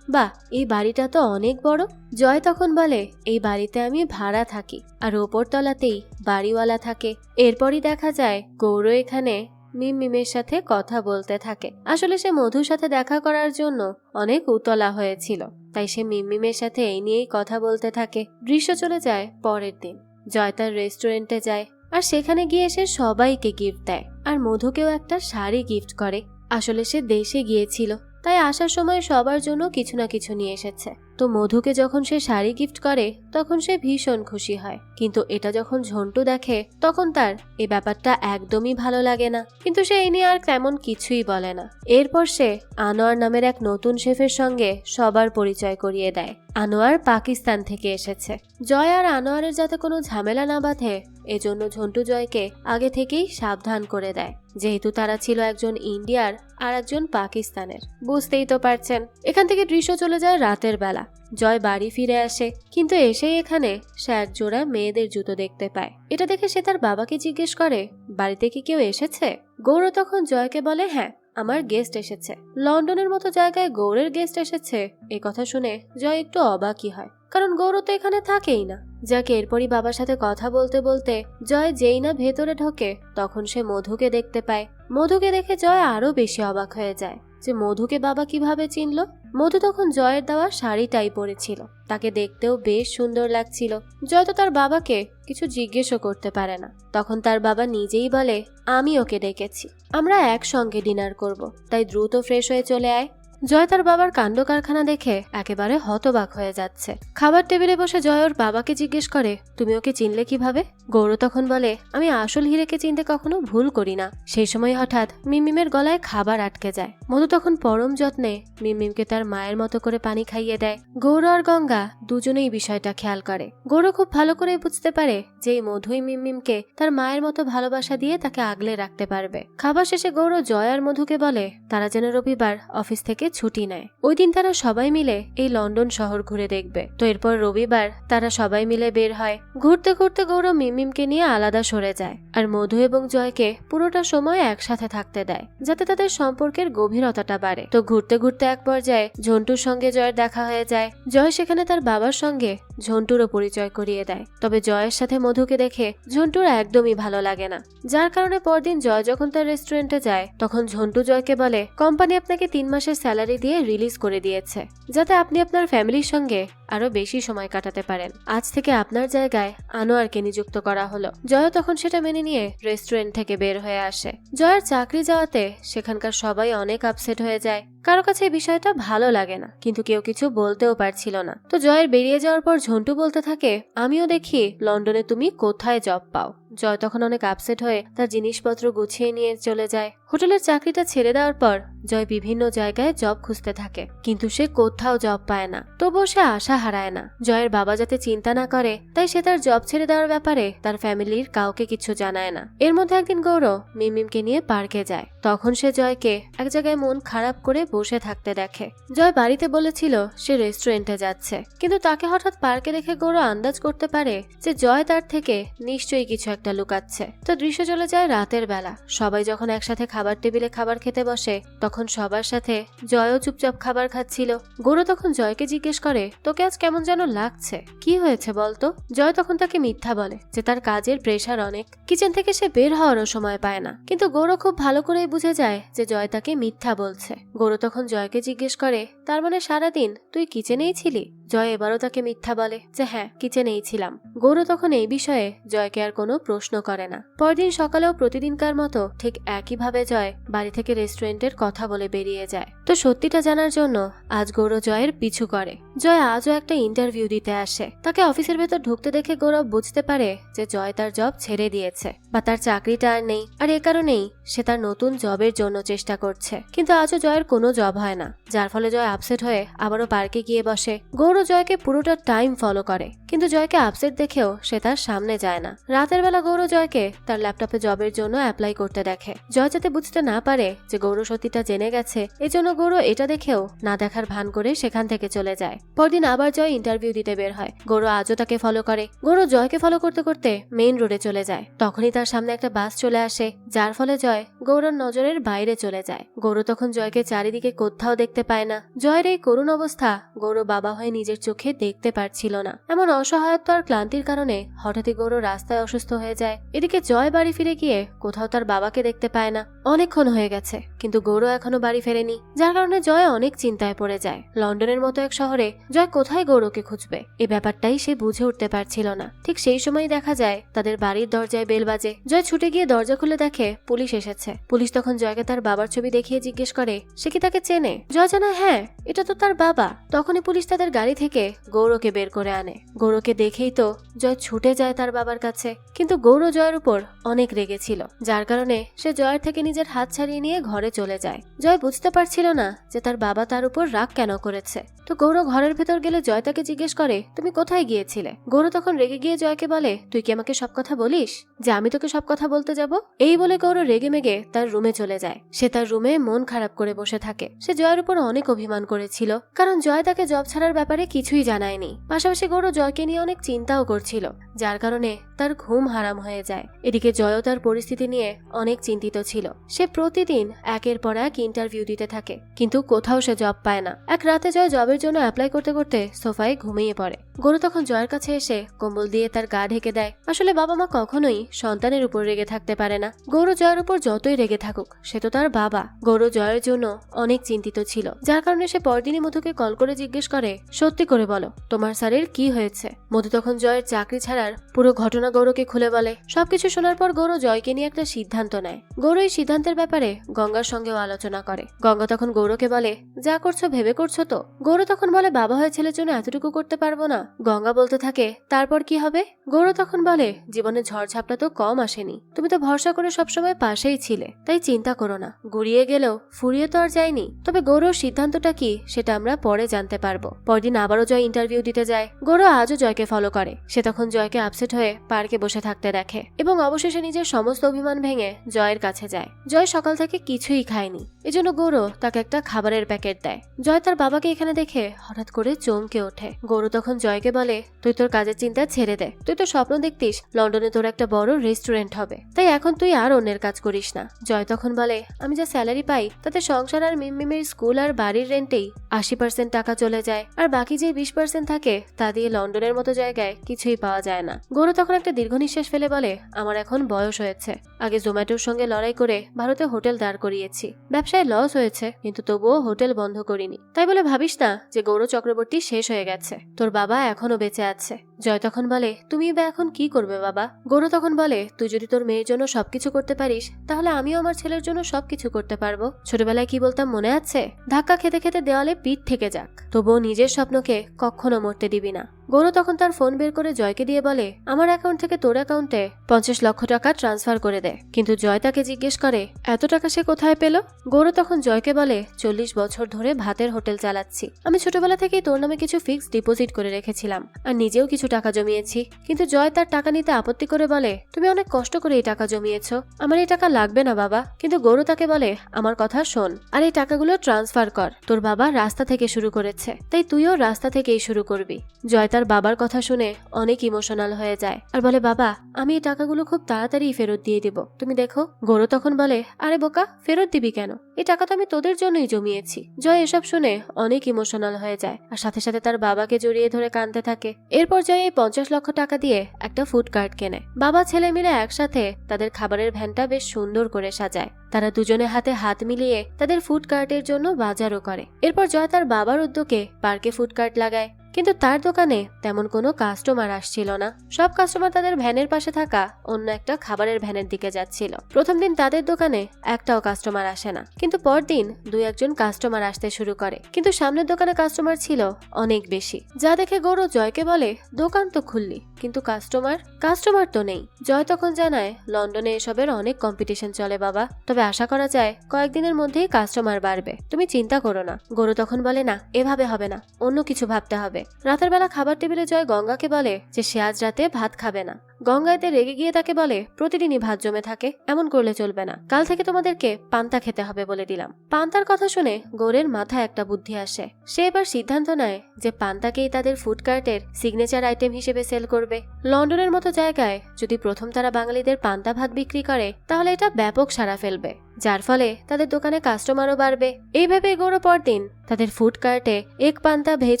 বাহ, এই বাড়িটা তো অনেক বড়। জয় তখন বলে, এই বাড়িতে আমি ভাড়া থাকি আর ওপর তলাতেই বাড়িওয়ালা থাকে। এরপরই দেখা যায় গৌর এখানে মিমমিমের সাথে কথা বলতে থাকে। আসলে সে মধুর সাথে দেখা করার জন্য অনেক উতলা হয়েছিল, তাই সে মিমমিমের সাথে এই নিয়েই কথা বলতে থাকে। দৃশ্য চলে যায় পরের দিন। জয় তার রেস্টুরেন্টে যায় আর সেখানে গিয়ে সে সবাইকে গিফট দেয় আর মধুকেও একটা শাড়ি গিফট করে। আসলে সে দেশে গিয়েছিল, তাই আসার সময় সবার জন্য কিছু না কিছু নিয়ে এসেছে। তো মধুকে যখন সে শাড়ি গিফট করে তখন সে ভীষণ খুশি হয়, কিন্তু এটা যখন ঝন্টু দেখে তখন তার এই ব্যাপারটা একদমই ভালো লাগে না। কিন্তু সে এই নিয়ে আর তেমন কিছুই বলে না। এরপর সে আনোয়ার নামের এক নতুন শেফের সঙ্গে সবার পরিচয় করিয়ে দেয়। আনোয়ার পাকিস্তান থেকে এসেছে। জয় আর আনোয়ারের যাতে কোনো ঝামেলা না বাঁধে এজন্য ঝন্টু জয়কে আগে থেকেই সাবধান করে দেয়, যেহেতু তারা ছিল একজন ইন্ডিয়ার আর একজন পাকিস্তানের। বুঝতেই তো পারছেন। এখান থেকে দৃশ্য চলে যায় রাতের বেলা। জয় বাড়ি ফিরে আসে, কিন্তু এসেই এখানে সে এক জোড়া মেয়েদের জুতো দেখতে পায়। এটা দেখে সে তার বাবাকে জিজ্ঞেস করে, বাড়িতে কি কেউ এসেছে? গৌর তখন জয়কে বলে, হ্যাঁ, আমার গেস্ট এসেছে। লন্ডনের মতো জায়গায় গৌরের গেস্ট এসেছে, এই কথা শুনে জয় একটু অবাকই হয়, কারণ গৌর তো এখানে থাকেই না। যাকে এরপরই বাবার সাথে কথা বলতে বলতে জয় যেই না ভেতরে ঢোকে তখন সে মধুকে দেখতে পায়। মধুকে দেখে জয় আরো বেশি অবাক হয়ে যায় যে মধুকে বাবা কিভাবে চিনল। মধু তখন জয়ের দেওয়া শাড়িটাই পরেছিল। তাকে দেখতেও বেশ সুন্দর লাগছিল। জয় তো তার বাবাকে কিছু জিজ্ঞেসও করতে পারে না। তখন তার বাবা নিজেই বলে, আমি ওকে ডেকেছি, আমরা একসঙ্গে ডিনার করব, তাই দ্রুত ফ্রেশ হয়ে চলে আয়। জয় তার বাবার কাণ্ড কারখানা দেখে একেবারে হতবাক হয়ে যাচ্ছে। খাবার টেবিলে বসে জয় ওর বাবাকে জিজ্ঞেস করে, তুমি ওকে চিনলে কিভাবে? গৌর তখন বলে, আমি আসল হিরেকে চিনতে কখনো ভুল করি না। সেই সময় হঠাৎ মিমমিমের গলায় খাবার আটকে যায়। মধু তখন পরম যত্নে মিমমিমকে তার মায়ের মতো করে পানি খাইয়ে দেয়। গৌর আর গঙ্গা দুজনেই বিষয়টা খেয়াল করে। গৌর খুব ভালো করে বুঝতে পারে যে এই মধুই মিমমিমকে তার মায়ের মতো ভালোবাসা দিয়ে তাকে আগলে রাখতে পারবে। খাবার শেষে গৌর জয় আর মধুকে বলে তারা যেন রবিবার অফিস থেকে ছুটি নেয়। ওই দিন তারা সবাই মিলে এই লন্ডন শহর ঘুরে দেখবে। তো এরপর রবিবার তারা সবাই মিলে বের হয়। ঘুরতে ঘুরতে গৌর মিমমিমকে নিয়ে আলাদা সরে যায় আর মধু এবং জয়কে পুরোটা সময় একসাথে থাকতে দেয়, যাতে তাদের সম্পর্কের গভীরতাটা বাড়ে। তো ঘুরতে ঘুরতে এক পর্যায়ে ঝন্টুর সঙ্গে জয়ের দেখা হয়ে যায়। জয় সেখানে তার বাবার সঙ্গে ঝন্টুরও পরিচয় করিয়ে দেয়। তবে জয়ের সাথে মধুকে দেখে ঝন্টুর একদমই ভালো লাগে না, যার কারণে পরদিন জয় যখন তার রেস্টুরেন্টে যায় তখন ঝন্টু জয়কে বলে, কোম্পানি আপনাকে 3 মাসের স্যালারি দিয়ে রিলিজ করে দিয়েছে, যাতে আপনি আপনার ফ্যামিলির সঙ্গে আরো বেশি সময় কাটাতে পারেন। আজ থেকে আপনার জায়গায় আনোয়ারকে নিযুক্ত করা হলো। জয় তখন সেটা মেনে নিয়ে রেস্টুরেন্ট থেকে বের হয়ে আসে। জয়ের চাকরি যাওয়াতে সেখানকার সবাই অনেক আপসেট হয়ে যায়। কারো কাছে এই বিষয়টা ভালো লাগে না, কিন্তু কেউ কিছু বলতেও পারছিল না। তো জয়ের বেরিয়ে যাওয়ার পর ঝন্টু বলতে থাকে, আমিও দেখি লন্ডনে তুমি কোথায় জব পাও। জয় তখন অনেক আপসেট হয়ে তার জিনিসপত্র গুছিয়ে নিয়ে চলে যায়। হোটেলের চাকরিটা ছেড়ে দেওয়ার পর জয় বিভিন্ন জায়গায় জব খুঁজতে থাকে, কিন্তু সে কোথাও জব পায় না। তবুও সে আশা হারায় না। জয়ের বাবা যাতে চিন্তা না করে তাই সে তার জব ছেড়ে দেওয়ার ব্যাপারে তার ফ্যামিলির কাউকে কিছু জানায় না। এর মধ্যে একদিন গৌর মিমমিমকে নিয়ে পার্কে যায়। তখন সে জয়কে এক জায়গায় মন খারাপ করে বসে থাকতে দেখে। জয় বাড়িতে বলেছিল সে রেস্টুরেন্টে যাচ্ছে, কিন্তু তাকে হঠাৎ পার্কে দেখে গৌর আন্দাজ করতে পারে যে জয় তার থেকে নিশ্চয়ই কিছু একটা লুকাচ্ছে। তো দৃশ্য চলে যায় রাতের বেলা। সবাই যখন একসাথে খাবার টেবিলে খাবার খেতে বসে তখন সবার সাথে জয়ও চুপচাপ খাবার খাচ্ছিল। গৌর তখন জয়কে জিজ্ঞেস করে, তোকে আজ কেমন যেন লাগছে, কি হয়েছে বলতো? জয় তখন তাকে মিথ্যা বলে যে তার কাজের প্রেশার অনেক, কিচেন থেকে সে বের হওয়ারও সময় পায় না। কিন্তু গৌর খুব ভালো করেই বুঝে যায় যে জয় তাকে মিথ্যা বলছে। গৌর তখন জয়কে জিজ্ঞেস করে, তার মানে সারাদিন তুই কিচেনেই ছিলি? জয় এবারও তাকে মিথ্যা বলে যে হ্যাঁ, কিচেনেই ছিলাম। গৌর তখন এই বিষয়ে জয়কে আর কোনো প্রশ্ন করে না। পরদিন সকালেও প্রতিদিনকার মতো ঠিক একইভাবে জয় বাড়ি থেকে রেস্টুরেন্টের কথা বলে বেরিয়ে যায়। তো সত্যিটা জানার জন্য আজ গৌর জয়ের পিছু করে। জয় আজও একটা ইন্টারভিউ দিতে আসে। তাকে অফিসের ভেতর ঢুকতে দেখে গৌরব বুঝতে পারে যে জয় তার জব ছেড়ে দিয়েছে বা তার চাকরিটা আর নেই, আর এ কারণেই সে তার নতুন জবের জন্য চেষ্টা করছে। কিন্তু আজও জয়ের কোনো জব হয় না, যার ফলে জয় আপসেট হয়ে আবারও পার্কে গিয়ে বসে। গৌর জয়কে পুরোটা টাইম ফলো করে, কিন্তু জয়কে আপসেট দেখেও সে তার সামনে যায় না। রাতের বেলা গৌর জয়কে তার ল্যাপটপে জবের জন্য অ্যাপ্লাই করতে দেখে। জয় যাতে বুঝতে না পারে যে গৌর সত্যিটা জেনে গেছে, এজন্য গৌর এটা দেখেও না দেখার ভান করে সেখান থেকে চলে যায়। পরদিন আবার জয় ইন্টারভিউ দিতে বের হয়। গৌর আজও তাকে ফলো করে। গৌর জয়কে ফলো করতে করতে মেইন রোডে চলে যায়। তখনই তার সামনে একটা বাস চলে আসে, যার ফলে জয় গৌরর নজরের বাইরে চলে যায়। গৌর তখন জয়কে চারিদিকে কোথাও দেখতে পায় না। জয়ের এই করুণ অবস্থা গৌর বাবা হয়ে নিজের চোখে দেখতে পারছিল না। এমন অসহায়ত্ব আর ক্লান্তির কারণে হঠাৎই গৌর রাস্তায় অসুস্থ হয়ে যায়। এদিকে জয় বাড়ি ফিরে গিয়ে কোথাও তার বাবাকে দেখতে পায় না। অনেকক্ষণ হয়ে গেছে কিন্তু গৌর এখনো বাড়ি ফেরেনি, যার কারণে জয় অনেক চিন্তায় পড়ে যায়। লন্ডনের মতো এক শহরে জয় কোথায় গৌরকে খুঁজবে, এই ব্যাপারটাই সে বুঝে উঠতে পারছিল না। ঠিক সেই সময় দেখা যায় তাদের বাড়ির দরজায় বেল বাজে। জয় ছুটে গিয়ে দরজা খুলে দেখে পুলিশ এসেছে। পুলিশ তখন জয়কে তার বাবার ছবি দেখিয়ে জিজ্ঞেস করে সে কি তাকে চেনে। জয় জানায় হ্যাঁ, এটা তো তার বাবা। তখনই পুলিশ তাদের গাড়ি থেকে গৌরকে বের করে আনে। গৌরকে দেখেই তো জয় ছুটে যায় তার বাবার কাছে, কিন্তু গৌর জয়ের উপর অনেক রেগেছিল, যার কারণে সে জয়ের থেকে নিজের হাত ছাড়িয়ে নিয়ে ঘরে চলে যায়। জয় বুঝতে পারছিল না যে তার বাবা তার উপর রাগ কেন করেছে। তো গৌর ঘরের ভেতর গেলে জয় তাকে জিজ্ঞেস করে তুমি কোথায় গিয়েছিলে। গৌর তখন রেগে গিয়ে জয়কে বলে তুই কি আমাকে সব কথা বলিস, যে আমি তোকে সব কথা বলতে যাব। এই বলে গৌর রেগে মেগে তার রুমে চলে যায়। সে তার রুমে মন খারাপ করে বসে থাকে। সে জয়ের উপর অনেক অভিমান করেছিল, কারণ জয় তাকে জব ছাড়ার ব্যাপারে কিছুই জানায়নি। পাশাপাশি গৌর জয়কে নিয়ে অনেক চিন্তাও করছিল, যার কারণে তার ঘুম হারাম হয়ে যায়। এদিকে জয়ও তার পরিস্থিতি নিয়ে অনেক চিন্তিত ছিল। সে প্রতিদিন একের পর এক ইন্টারভিউ দিতে থাকে, কিন্তু কোথাও সে জব পায় না। এক রাতে জয় জবের জন্য অ্যাপ্লাই করতে করতে সোফায় ঘুমিয়ে পড়ে। গৌর তখন জয়ের কাছে এসে কম্বল দিয়ে তার গা ঢেকে দেয়। আসলে বাবা মা কখনোই সন্তানের উপর রেগে থাকতে পারে না। গৌর জয়ের উপর যতই রেগে থাকুক, সে তো তার বাবা। গৌর জয়ের জন্য অনেক চিন্তিত ছিল, যার কারণে সে পরদিনই মধুকে কল করে জিজ্ঞেস করে সত্যি করে বলো তোমার স্যারের কি হয়েছে। মধু তখন জয়ের চাকরি ছাড়ার পুরো ঘটনা গৌরকে খুলে বলে। সবকিছু শোনার পর গৌর জয়কে নিয়ে একটা সিদ্ধান্ত নেয়। গৌর এই সিদ্ধান্তের ব্যাপারে গঙ্গার সঙ্গেও আলোচনা করে। গঙ্গা তখন গৌরকে বলে যা করছো ভেবে করছো তো। গৌর তখন বলে বাবা হয়ে ছেলের জন্য এতটুকু করতে পারবো না। গঙ্গা বলতে থাকে তারপর কি হবে। গৌর তখন বলে জীবনে ঝড়ঝাপটা তো কম আসেনি, তুমি তো ভরসা করে সবসময় পাশেই ছিলে, তাই চিন্তা করো না। গুড়িয়ে গেলেও ফুরিয়ে তো আর যায়নি। তবে গৌরর সিদ্ধান্তটা কি সেটা আমরা পরে জানতে পারবো। পরদিন আবারও জয় ইন্টারভিউ দিতে যায়। গৌর আজও জয়কে ফলো করে। সে তখন জয়কে আপসেট হয়ে পার্কে বসে থাকতে দেখে এবং অবশেষে নিজের সমস্ত অভিমান ভেঙে জয়ের কাছে যায়। জয় সকাল থেকে কিছুই খায়নি, এজন্য গৌর তাকে একটা খাবারের প্যাকেট দেয়। জয় তার বাবাকে এখানে দেখে হঠাৎ করে চমকে ওঠে। গৌর তখন জয়কে বলে তুই তোর কাজের চিন্তা ছেড়ে দে। তুই তো স্বপ্ন দেখতিস লন্ডনে তোর একটা বড় রেস্টুরেন্ট হবে, তাই এখন তুই আর অন্যের কাজ করিস না। জয় তখন বলে আমি যা স্যালারি পাই তাতে সংসার আর মিমিমের স্কুল আর বাড়ির রেন্টেই 80% টাকা চলে যায়, আর বাকি যে 20% থাকে তা দিয়ে লন্ডনের মতো জায়গায় কিছুই পাওয়া যায় না। গৌর তখন একটা দীর্ঘ নিঃশ্বাস ফেলে বলে আমার এখন বয়স হয়েছে। আগে জোম্যাটোর সঙ্গে লড়াই করে ভারতে হোটেল দাঁড় করিয়েছি, ব্যবসায় লস হয়েছে কিন্তু তবুও হোটেল বন্ধ করিনি। তাই বলে ভাবিস না যে গৌর চক্রবর্তী শেষ হয়ে গেছে, তোর বাবা এখনো বেঁচে আছে। জয় তখন বলে তুমি বা এখন কি করবে বাবা। গৌর তখন বলে তুই যদি তোর মেয়ের জন্য সবকিছু করতে পারিস তাহলে আমিও আমার ছেলের জন্য সবকিছু করতে পারবো। ছোটবেলায় কি বলতাম মনে আছে, ধাক্কা খেতে খেতে দেওয়ালে পিঠ থেকে যাক, তবুও নিজের স্বপ্নকে কখনো মরতে দিবি না। গৌর তখন তার ফোন বের করে জয়কে দিয়ে বলে আমার অ্যাকাউন্ট থেকে তোর অ্যাকাউন্টে 50 লক্ষ টাকা ট্রান্সফার করে দে। কিন্তু জয় তাকে জিজ্ঞেস করে এত টাকা সে কোথায় পেল। গৌর তখন জয়কে বলে 40 বছর ধরে ভাতের হোটেল চালাচ্ছি, আমি ছোটবেলা থেকেই তোর নামে কিছু ফিক্সড ডিপোজিট করে রেখেছিলাম আর নিজেও কিছু টাকা জমিয়েছি। কিন্তু জয় তার টাকা নিতে আপত্তি করে বলে তুমি অনেক কষ্ট করে এই টাকা জমিয়েছো, আমার এই টাকা লাগবে না বাবা। কিন্তু গৌর তাকে বলে আমার কথা শোন আর এই টাকাগুলো ট্রান্সফার কর, তোর বাবা রাস্তা থেকে শুরু করেছে তাই তুইও রাস্তা থেকেই শুরু করবি। জয় তার তার বাবার কথা শুনে অনেক ইমোশনাল হয়ে যায় আর বলে, বাবা আমি এই টাকাগুলো খুব তাড়াতাড়ি ফেরত দিয়ে দিব, তুমি দেখো। গৌর তখন বলে, আরে বোকা, ফেরত দিবি কেন? এই টাকা তো আমি তোদের জন্যই জমিয়েছি। জয় এসব শুনে অনেক ইমোশনাল হয়ে যায় আর সাথে সাথে তার বাবাকে জড়িয়ে ধরে কাঁদতে থাকে। এরপর জয় এই 50 লক্ষ টাকা দিয়ে একটা ফুড কার্ট কেনে। বাবা ছেলে মিলে একসাথে তাদের খাবারের ভ্যানটা বেশ সুন্দর করে সাজায়। তারা দুজনে হাতে হাত মিলিয়ে তাদের ফুড কার্টের জন্য বাজারও করে। এরপর জয় তার বাবার উদ্যোগে পার্কে ফুড কার্ট লাগায়, কিন্তু তার দোকানে তেমন কোনো কাস্টমার আসছিল না। সব কাস্টমার তাদের ভ্যানের পাশে থাকা অন্য একটা খাবারের ভ্যানের দিকে যাচ্ছিল। প্রথম দিন তাদের দোকানে একটাও কাস্টমার আসে না, কিন্তু পরদিন 2-1 কাস্টমার আসতে শুরু করে। কিন্তু সামনের দোকানে কাস্টমার ছিল অনেক বেশি, যা দেখে গৌর জয়কে বলে, দোকান তো খুললি কিন্তু কাস্টমার তো নেই। জয় তখন জানায়, লন্ডনে এসবের অনেক কম্পিটিশন চলে বাবা, তবে আশা করা যায় কয়েকদিনের মধ্যেই কাস্টমার বাড়বে, তুমি চিন্তা করো না। গৌর তখন বলে, না এভাবে হবে না, অন্য কিছু ভাবতে হবে। রাতের বেলা খাবার টেবিলে জয় গঙ্গাকে বলে যে সে আজ রাতে ভাত খাবে না। গঙ্গা এতে রেগে গিয়ে তাকে বলে, প্রতিদিনই ভাত জমে থাকে, এমন করলে চলবে না, কাল থেকে তোমাদেরকে পান্তা খেতে হবে বলে দিলাম। পান্তার কথা শুনে গৌরের মাথায় একটা বুদ্ধি আসে। সে এবার সিদ্ধান্ত নেয় যে পান্তাকেই তাদের ফুড কার্টের সিগনেচার আইটেম হিসেবে সেল করবে। লন্ডনের মতো জায়গায় যদি প্রথম তারা বাঙালিদের পান্তা ভাত বিক্রি করে তাহলে এটা ব্যাপক সাড়া ফেলবে, যার ফলে তাদের দোকানে কাস্টমারও বাড়বে। এইভাবে গৌর পরদিন তাদের ফুড কার্টে এগ পান্তা, ভেজ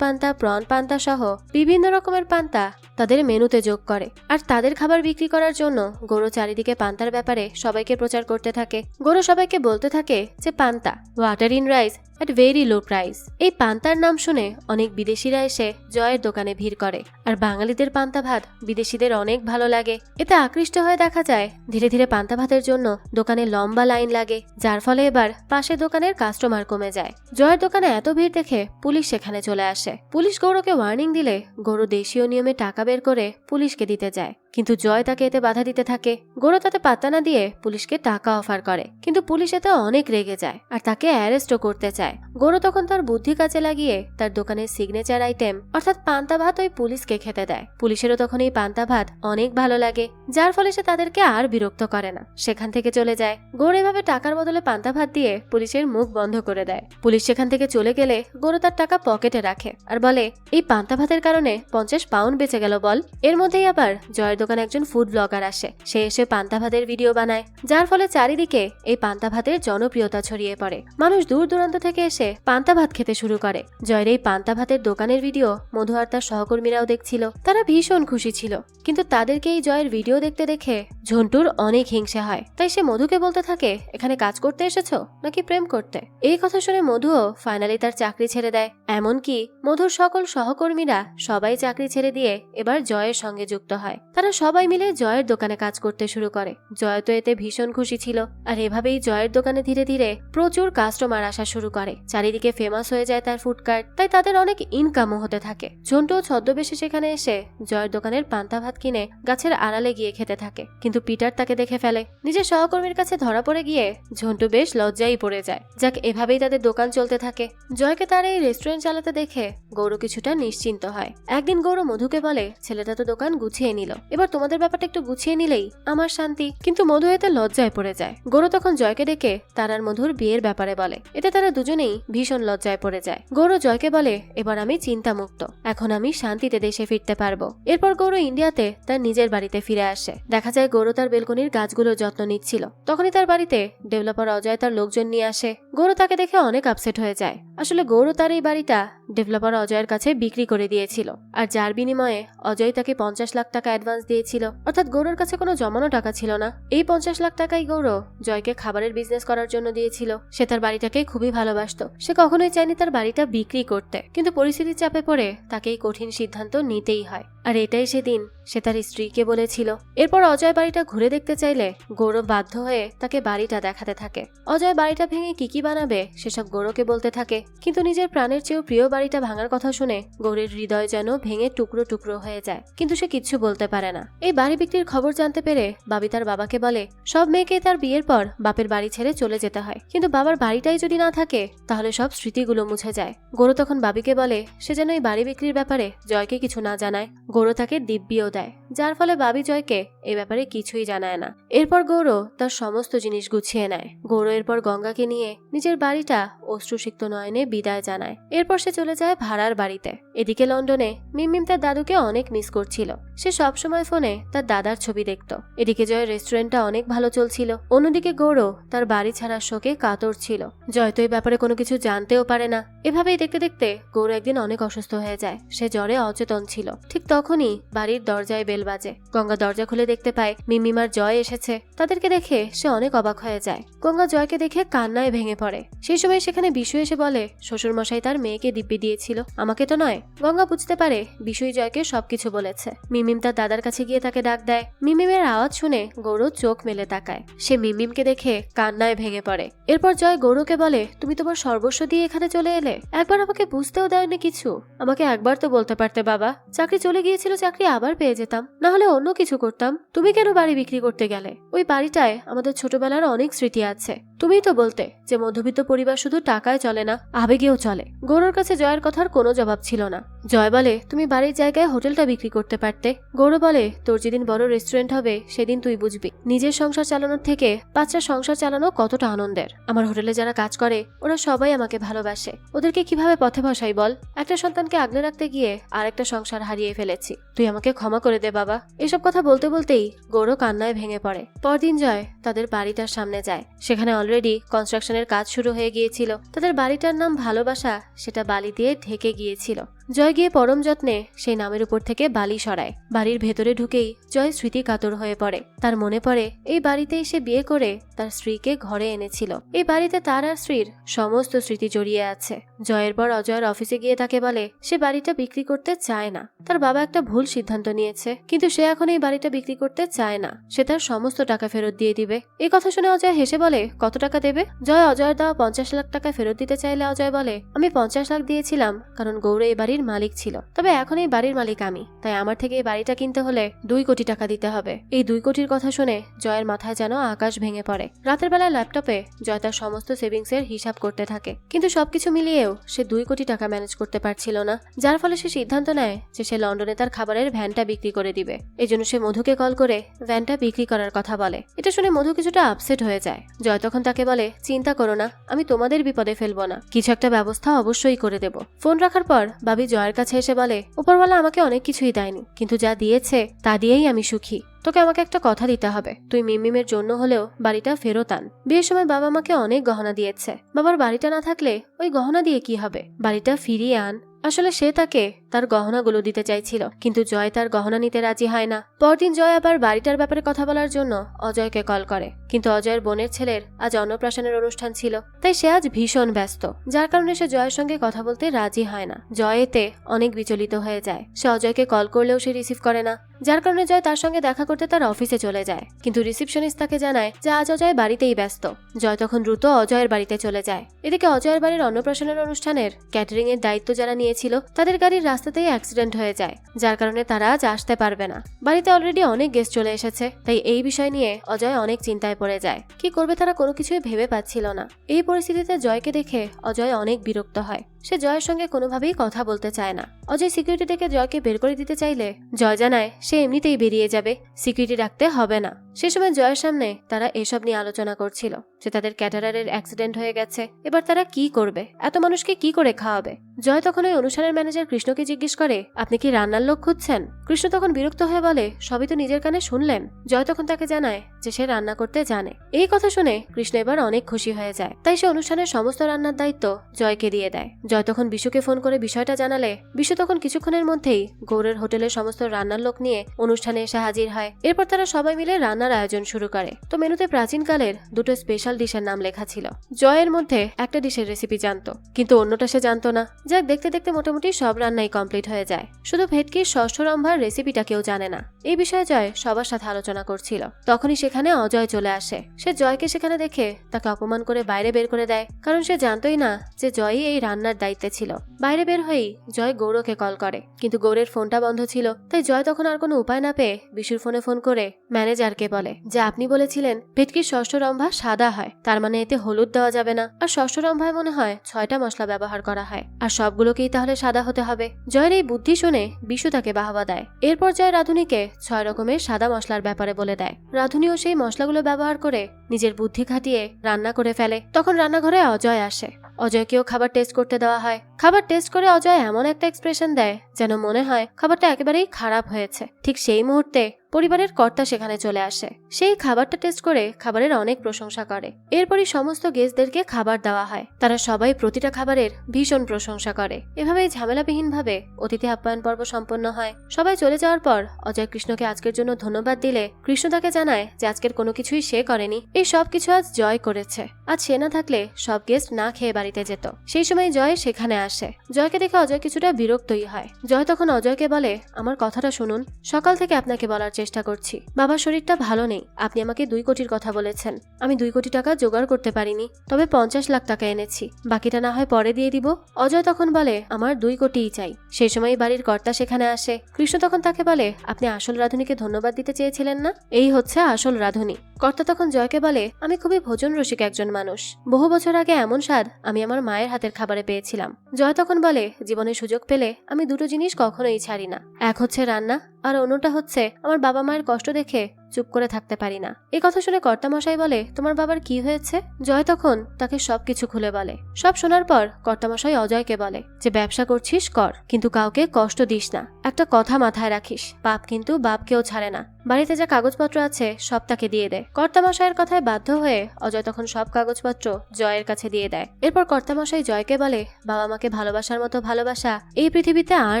পান্তা, প্রন পান্তা সহ বিভিন্ন রকমের পান্তা তাদের মেনুতে যোগ করে। আর তাদের খাবার বিক্রি করার জন্য গৌর চারিদিকে পান্তার ব্যাপারে সবাইকে প্রচার করতে থাকে। গৌর সবাইকে বলতে থাকে যে পান্তা, water in rice at very low price. এই পান্তার নাম শুনে অনেক বিদেশিরা এসে জয়ের দোকানে ভিড় করে, আর বাঙালিদের পান্তা ভাত বিদেশিদের অনেক ভালো লাগে। এতে আকৃষ্ট হয়ে দেখা যায় ধীরে ধীরে পান্তা ভাতের জন্য দোকানে লম্বা লাইন লাগে, যার ফলে এবার পাশের দোকানের কাস্টমার কমে যায়। জয়ের দোকানে এত ভিড় দেখে পুলিশ সেখানে চলে আসে। পুলিশ গৌরকে ওয়ার্নিং দিলে গৌর দেশীয় নিয়মে টাকা বের করে পুলিশকে দিতে যায়, কিন্তু জয় তাকে এতে বাধা দিতে থাকে। গৌর তাতে পাত্তা না দিয়ে পুলিশকে টাকা অফার করে, কিন্তু পুলিশ এতে অনেক রেগে যায় আর তাকে অ্যারেস্টও করতে চায়। গৌর তখন তার বুদ্ধি কাজে লাগিয়ে তার দোকানের সিগনেচার আইটেম অর্থাৎ পান্তা ভাত ওই পুলিশকে খেতে দেয়। পুলিশেরও তখন এই পান্তা ভাত অনেক ভালো লাগে, যার ফলে সে তাদেরকে আর বিরক্ত করে না, সেখান থেকে চলে যায়। গৌর এভাবে টাকার বদলে পান্তা ভাত দিয়ে পুলিশের মুখ বন্ধ করে দেয়। পুলিশ সেখান থেকে চলে গেলে গৌর তার টাকা পকেটে রাখে আর বলে, এই পান্তা ভাতের কারণে 50 পাউন্ড বেঁচে গেল বল। এর মধ্যেই আবার জয়ের দোকানে একজন ফুড ব্লগার আসে। সে এসে পান্তা ভাতের ভিডিও বানায়, যার ফলে চারিদিকে এই পান্তা ভাতের জনপ্রিয়তা ছড়িয়ে পড়ে। মানুষ দূর দূরান্ত থেকে এসে পান্তা ভাত খেতে শুরু করে। জয়ের এই পান্তা ভাতের দোকানের ভিডিও মধু আর তার সহকর্মীরাও দেখছিল। তারা ভীষণ খুশি ছিল, কিন্তু তাদেরকে এই জয়ের ভিডিও দেখতে দেখে ঝন্টুর অনেক হিংসা হয়। তাই সে মধুকে বলতে থাকে, এখানে কাজ করতে এসেছো নাকি প্রেম করতে? এই কথা শুনে মধুও ফাইনালি তার চাকরি ছেড়ে দেয়। এমনকি মধুর সকল সহকর্মীরা সবাই চাকরি ছেড়ে দিয়ে এবার জয়ের সঙ্গে যুক্ত হয়। তারা সবাই মিলে জয়ের দোকানে কাজ করতে শুরু করে। জয় তো এতে ভীষণ খুশি ছিল, আর এভাবেই জয়ের দোকানে ধীরে ধীরে প্রচুর কাস্টমার আসা শুরু করে। চারিদিকে ফেমাস হয়ে যায় তার ফুড কার্ট, তাই তাদের অনেক ইনকামও হতে থাকে। ঝন্টুও ছদ্মবেশে সেখানে এসে জয়ের দোকানের পান্তা ভাত কিনে গাছের আড়ালে গিয়ে খেতে থাকে, কিন্তু পিটার তাকে দেখে ফেলে। নিজের সহকর্মীর কাছে ধরা পড়ে গিয়ে ঝন্টু বেশ লজ্জায় পড়ে যায়। যাক, এভাবেই তাদের দোকান চলতে থাকে। জয়কে তার এই রেস্টুরেন্ট চালাতে দেখে গৌর কিছুটা নিশ্চিন্ত হয়। একদিন গৌর মধুকে বলে, ছেলেটা তো দোকান গুছিয়ে নিল, এবার তোমাদের ব্যাপারটা একটু গুছিয়ে নিলেই আমার শান্তি। কিন্তু মধু এতে লজ্জায় পড়ে যায়। গৌর তখন জয়কে ডেকে তার আর মধুর বিয়ের ব্যাপারে বলে। এতে তারা দুজনেই ভীষণ লজ্জায় পড়ে যায়। গৌর জয়কে বলে, এবার আমি চিন্তামুক্ত, এখন আমি শান্তিতে দেশে ফিরতে পারবো। এরপর গৌর ইন্ডিয়াতে তার নিজের বাড়িতে ফিরে আসে। দেখা যায় গৌর তার বেলকনির গাছগুলোর যত্ন নিচ্ছিল। তখনই তার বাড়িতে ডেভেলপার অজয় তার লোকজন নিয়ে আসে। গৌর তাকে দেখে অনেক আপসেট হয়ে যায়। আসলে গৌর তার এই বাড়িটা ডেভেলপার অজয়ের কাছে বিক্রি করে দিয়েছিল, আর যার বিনিময়ে অজয় তাকে 50 লাখ টাকা অ্যাডভান্স দিয়েছিল। অর্থাৎ গৌরর কাছে কোনো জমানো টাকা ছিল না। এই 50 লাখ টাকাই গৌর জয়কে খাবারের বিজনেস করার জন্য দিয়েছিল। সে তার বাড়িটাকে খুবই ভালোবাসতো। সে কখনোই চায়নি তার বাড়িটা বিক্রি করতে, কিন্তু পরিস্থিতির চাপে পড়ে তাকে এই কঠিন সিদ্ধান্ত নিতেই হয়। আর এটাই সেদিন সে তার স্ত্রীকে বলেছিল। এরপর অজয় বাড়িটা ঘুরে দেখতে চাইলে গৌরব বাধ্য হয়ে তাকে বাড়িটা দেখাতে থাকে। অজয় বাড়িটা ভেঙে কি বানাবে সেসব গৌরকে বলতে থাকে, কিন্তু নিজের প্রাণের চেয়েও প্রিয় বাড়িটা ভাঙার কথা শুনে গৌরের হৃদয় যেন ভেঙে টুকরো টুকরো হয়ে যায়, কিন্তু সে কিচ্ছু বলতে পারে না। এই বাড়ি বিক্রির খবর জানতে পেরে বাবি তার বাবাকে বলে, সব মেয়েকে তার বিয়ের পর বাপের বাড়ি ছেড়ে চলে যেতে হয়, কিন্তু বাবার বাড়িটাই যদি না থাকে তাহলে সব স্মৃতিগুলো মুছে যায়। গৌর তখন বাবিকে বলে সে যেন এই বাড়ি বিক্রির ব্যাপারে জয়কে কিছু না জানায়। গৌর তাকে দিব্যিও দেয়, যার ফলে বাবি জয়কে এই ব্যাপারে কিছুই জানায় না। এরপর গৌর তার সমস্ত জিনিস গুছিয়ে নেয়। গৌর এরপর গঙ্গাকে নিয়ে নিজের বাড়িটা অশ্রুসিক্ত নয়নে বিদায় জানায়। এরপর সে চলে চলে যায় ভাড়ার বাড়িতে। এদিকে লন্ডনে মিমিম তার দাদুকে অনেক মিস করছিল। সে সবসময় ফোনে তার দাদার ছবি দেখত। এদিকে জয়ের রেস্টুরেন্টটা অনেক ভালো চলছিল। অন্যদিকে গৌরও তার বাড়ি ছাড়ার শোকে কাতর ছিল। জয় তো এই ব্যাপারে কোনো কিছু জানতেও পারে না। এভাবেই দেখতে দেখতে গৌর একদিন অনেক অসুস্থ হয়ে যায়। সে জ্বরে অচেতন ছিল। ঠিক তখনই বাড়ির দরজায় বেল বাজে। গঙ্গা দরজা খুলে দেখতে পায় মিমিম আর জয় এসেছে। তাদেরকে দেখে সে অনেক অবাক হয়ে যায়। গঙ্গা জয়কে দেখে কান্নায় ভেঙে পড়ে। সেই সময় সেখানে বিশু এসে বলে শ্বশুর মশাই তার মেয়েকে দিব্যি দিয়েছিল, আমাকে তো নয়। গঙ্গা বুঝতে পারে বিশুই জয়কে সবকিছু বলেছে। মিমিম তার দাদার কাছে গিয়ে তাকে ডাক দেয়। মিমিমের আওয়াজ শুনে গৌর চোখ মেলে তাকায়। সে মিমিমকে দেখে কান্নায় ভেঙে পড়ে। এরপর জয় গৌরকে বলে, তুমি তোমার সর্বস্ব দিয়ে এখানে চলে এলে, একবার আমাকে বুঝতেও দেয়নি কিছু। আমাকে একবার তো বলতে পারতে বাবা, চাকরি চলে গিয়েছিল, চাকরি আবার পেয়ে যেতাম, না হলে অন্য কিছু করতাম। তুমি কেন বাড়ি বিক্রি করতে গেলে? ওই বাড়িটায় আমাদের ছোটবেলার অনেক স্মৃতি আছে। তুমিই তো বলতে যে মধ্যবিত্ত পরিবার শুধু টাকায় চলে না, আবেগেও চলে। গৌরর কাছে জয়ের কথার কোনো জবাব ছিল না। জয় বলে, তুমি বাড়ির জায়গায় হোটেলটা বিক্রি করতে পারতে। গৌর বলে, তোর যেদিন বড় রেস্টুরেন্ট হবে সেদিন তুই বুঝবি নিজের সংসার চালানোর থেকে বাচ্চার সংসার চালানো কতটা আনন্দের। আমার হোটেলে যারা কাজ করে ওরা সবাই আমাকে ভালোবাসে। ওদেরকে কিভাবে পথে বসাই বল? একটা সন্তানকে আগলে রাখতে গিয়ে আরেকটা সংসার হারিয়ে ফেলেছি। তুই আমাকে ক্ষমা করে দে বাবা। এসব কথা বলতে বলতেই গৌর কান্নায় ভেঙে পড়ে। পরদিন জয় তাদের বাড়িটার সামনে যায়। সেখানে অলরেডি কনস্ট্রাকশনের কাজ শুরু হয়ে গিয়েছিল। তাদের বাড়িটার নাম ভালোবাসা, সেটা বালি দিয়ে ঢেকে গিয়েছিল। জয় গিয়ে পরম যত্নে সেই নামের উপর থেকে বালি সরায়। বাড়ির ভেতরে ঢুকেই জয় স্মৃতি কাতর হয়ে পড়ে। তার মনে পড়ে এই বাড়িতেই সে বিয়ে করে তার স্ত্রীকে ঘরে এনেছিল। এই বাড়িতে তার আর স্ত্রীর সমস্ত স্মৃতি জড়িয়ে আছে। জয়ের পর অজয়ের অফিসে গিয়ে তাকে বলে সে বাড়িটা বিক্রি করতে চায় না। তার বাবা একটা ভুল সিদ্ধান্ত নিয়েছে, কিন্তু সে এখন এই বাড়িটা বিক্রি করতে চায় না। সে তার সমস্ত টাকা ফেরত দিয়ে দিবে। এই কথা শুনে অজয় হেসে বলে, কত টাকা দেবে? জয় অজয়ের দেওয়া 50 লাখ টাকা ফেরত দিতে চাইলে অজয় বলে, আমি 50 লাখ দিয়েছিলাম কারণ গৌর এই বাড়ির মালিক ছিল, তবে এখন এই বাড়ির মালিক আমি, তাই আমার থেকে এই বাড়িটা কিনতে হলে 2 কোটি টাকা দিতে হবে। এই 2 কোটির কথা শুনে জয়ের মাথায় যেন আকাশ ভেঙে পড়ে। রাতের বেলা ল্যাপটপে জয় তার সমস্ত সেভিংস এর হিসাব করতে থাকে, কিন্তু সবকিছু মিলিয়েও সে 2 কোটি টাকা ম্যানেজ করতে পারছিল না। যার ফলে সে সিদ্ধান্ত নেয় যে সে লন্ডনে তার খাবারের ভ্যানটা বিক্রি করে দিবে। এজন্য সে মধুকে কল করে ভ্যানটা বিক্রি করার কথা বলে। এটা শুনে মধু কিছুটা আপসেট হয়ে যায়। জয় তখন তাকে বলে, চিন্তা করো না, আমি তোমাদের বিপদে ফেলবো না, কিছু একটা ব্যবস্থা অবশ্যই করে দেব। ফোন রাখার পর বাবি জয়ের কাছে এসে বলে, উপরওয়ালা আমাকে অনেক কিছুই দেয়নি, কিন্তু যা দিয়েছে তা দিয়েই আমি সুখী। তোকে আমাকে একটা কথা দিতে হবে, তুই মিমিমের জন্য হলেও বাড়িটা ফেরত আন। বিয়ের সময় বাবা আমাকে অনেক গহনা দিয়েছে, বাবার বাড়িটা না থাকলে ওই গহনা দিয়ে কি হবে? বাড়িটা ফিরিয়ে আন। আসলে সে তাকে তার গহনাগুলো দিতে চাইছিল, কিন্তু জয় তার গহনা নিতে রাজি হয় না। পরদিন জয় আবার বাড়িটার ব্যাপারে কথা বলার জন্য অজয়কে কল করে, কিন্তু অজয়ের বোনের ছেলের আজ অন্নপ্রাশনের অনুষ্ঠান ছিল, তাই সে আজ ভীষণ ব্যস্ত, যার কারণে সে জয়ের সঙ্গে কথা বলতে রাজি হয় না। জয় এতে অনেক বিচলিত হয়ে যায়। সে অজয়কে কল করলেও সে রিসিভ করে না, যার কারণে জয় তার সঙ্গে দেখা করতে তার অফিসে চলে যায়। কিন্তু রিসিপশনিস্ট তাকে জানায় যে আজ অজয় বাড়িতেই ব্যস্ত। জয় তখন দ্রুত অজয়ের বাড়িতে চলে যায়। এদিকে অজয়ের বাড়ির অন্নপ্রাশনের অনুষ্ঠানের ক্যাটারিং এর দায়িত্ব যারা নিয়েছিল তাদের গাড়ির রাস্তাতেই অ্যাক্সিডেন্ট হয়ে যায়, যার কারণে তারা আজ আসতে পারবে না। বাড়িতে অলরেডি অনেক গেস্ট চলে এসেছে, তাই এই বিষয় নিয়ে অজয় অনেক চিন্তায় পড়ে যায়। কি করবে তারা কোনো কিছুই ভেবে পাচ্ছিল না। এই পরিস্থিতিতে জয়কে দেখে অজয় অনেক বিরক্ত হয়। সে জয়ের সঙ্গে কোনোভাবেই কথা বলতে চায় না। অজয় সিকিউরিটি থেকে জয়কে বের করে দিতে চাইলে জয় জানায় সে এমনিতেই বেরিয়ে যাবে, সিকিউরিটি রাখতে হবে না। সে সময় জয়ের সামনে তারা এসব নিয়ে আলোচনা করছিল যে তাদের ক্যাটারারের অ্যাক্সিডেন্ট হয়ে গেছে, এবার তারা কি করবে, এত মানুষকে কি করে খাওয়াবে। জয় তখন ওই অনুষ্ঠানের ম্যানেজার কৃষ্ণকে জিজ্ঞেস করে, আপনি কি রান্নার লোক খুঁজছেন? কৃষ্ণ তখন বিরক্ত হয়ে বলে, সবই তো নিজের কানে শুনলেন। জয় তখন তাকে জানায় যে সে রান্না করতে জানে। এই কথা শুনে কৃষ্ণ এবার অনেক খুশি হয়ে যায়, তাই সে অনুষ্ঠানের সমস্ত রান্নার দায়িত্ব জয়কে দিয়ে দেয়। জয় তখন বিশুকে ফোন করে বিষয়টা জানালে বিশু তখন কিছুক্ষণের মধ্যেই গৌরের হোটেলের সমস্ত রান্নার লোক নিয়ে অনুষ্ঠানে এসে হাজির হয়। এরপর তারা সবাই মিলে রান্নার আয়োজন শুরু করে। তো মেনুতে প্রাচীনকালের 2টো স্পেশাল ডিশের নাম লেখা ছিল। জয়ের মধ্যে একটা ডিশের রেসিপি জানতো, কিন্তু অন্যটা সে জানতো না। যাক, দেখতে দেখতে মোটামুটি সব রান্নাই কমপ্লিট হয়ে যায়, শুধু ভেটকির ষষ্ঠ রম্ভার রেসিপিটা কেউ জানে না। এই বিষয়ে জয় সবার সাথে আলোচনা করছিল, তখনই সেখানে অজয় চলে আসে। সে জয়কে সেখানে দেখে তাকে অপমান করে বাইরে বের করে দেয়, কারণ সে জানতোই না যে জয়ই এই রান্নার দায়িত্বে ছিল। বাইরে বের হয়েই জয় গৌরকে কল করে, কিন্তু গৌরের ফোনটা বন্ধ ছিল, তাই জয় তখন আর কোনো উপায় না পেয়ে বিশুর ফোনে ফোন করে ম্যানেজারকে বলে যে আপনি বলেছিলেন ভেটকির ষষ্ঠ রম্ভা সাদা হয়, তার মানে এতে হলুদ দেওয়া যাবে না, আর ষষ্ঠ রম্ভায় মনে হয় 6টা মশলা ব্যবহার করা হয়, আর সবগুলোকেই তাহলে সাদা হতে হবে। জয়ের এই বুদ্ধি শুনে বিশু তাকে বাহবা দেয়। এরপর জয় রাধুনীকে 6 রকমের সাদা মশলার ব্যাপারে বলে দেয়। রাধুনীও সেই মশলাগুলো ব্যবহার করে নিজের বুদ্ধি খাটিয়ে রান্না করে ফেলে। তখন রান্নাঘরে অজয় আসে। অজয়কেও খাবার টেস্ট করতে দেওয়া হয়। খাবার টেস্ট করে অজয় এমন একটা এক্সপ্রেশন দেয় যেন মনে হয় খাবারটা একেবারেই খারাপ হয়েছে। ঠিক সেই মুহূর্তে পরিবারের কর্তা সেখানে চলে আসে। সেই খাবারটা টেস্ট করে খাবারের অনেক প্রশংসা করে। এরপরই সমস্ত গেস্টদেরকে খাবার দেওয়া হয়। তারা সবাই প্রতিটা খাবারের ভীষণ প্রশংসা করে। এভাবেই ঝামেলাবিহীনভাবে অতিথি আপ্যায়ন পর্ব সম্পন্ন হয়। সবাই চলে যাওয়ার পর অজয় কৃষ্ণকে আজকের জন্য ধন্যবাদ দিলে কৃষ্ণ তাকে জানায় যে আজকের কোনো কিছুই সে করেনি, এই সব কিছু আজ জয় করেছে। আজ সে না থাকলে সব গেস্ট না খেয়ে বাড়িতে যেত। সেই সময় জয় সেখানে আসে। জয়কে দেখে অজয় কিছুটা বিরক্তই হয়। জয় তখন অজয়কে বলে, আমার কথাটা শুনুন, সকাল থেকে আপনাকে বলার চেষ্টা করছি, বাবার শরীরটা ভালো নেই। আপনি আমাকে 2 কোটির কথা বলেছেন, আমি 2 কোটি টাকা জোগাড় করতে পারিনি, তবে 50 লাখ টাকা এনেছি, বাকিটা না হয় পরে দিয়ে দিব। অজয় তখন বলে, আমার 2 কোটিই চাই। সেই সময় বাড়ির কর্তা সেখানে আসে। কৃষ্ণ তখন তাকে বলে, আপনি আসল রাধুনীকে ধন্যবাদ দিতে চেয়েছিলেন না, এই হচ্ছে আসল রাধুনী। কর্তা তখন জয়কে বলে, আমি খুবই ভোজন রসিক একজন মানুষ, বহু বছর আগে এমন স্বাদ আমি আমার মায়ের হাতের খাবারে পেয়েছিলাম। জয় তখন বলে, জীবনে সুযোগ পেলে আমি 2টো জিনিস কখনোই ছাড়ি না, এক হচ্ছে রান্না আর অন্যটা হচ্ছে আমার বাবা মায়ের কষ্ট দেখে চুপ করে থাকতে পারি না। এই কথা শুনে কর্তামশাই বলে, তোমার বাবার কি হয়েছে? জয় তখন তাকে সবকিছু খুলে বলে। সব শোনার পর কর্তামশাই অজয়কে বলে যে ব্যবসা করছিস কর, কিন্তু কাউকে কষ্ট দিস না। একটা কথা মাথায় রাখিস, পাপ কিন্তু বাপকেও ছাড়ে না। বাড়িতে যা কাগজপত্র আছে সব তাকে দিয়ে দে। কর্তামশাইয়ের কথায় বাধ্য হয়ে অজয় তখন সব কাগজপত্র জয়ের কাছে দিয়ে দেয়। এরপর কর্তামশাই জয়কে বলে, বাবা মাকে ভালোবাসার মতো ভালোবাসা এই পৃথিবীতে আর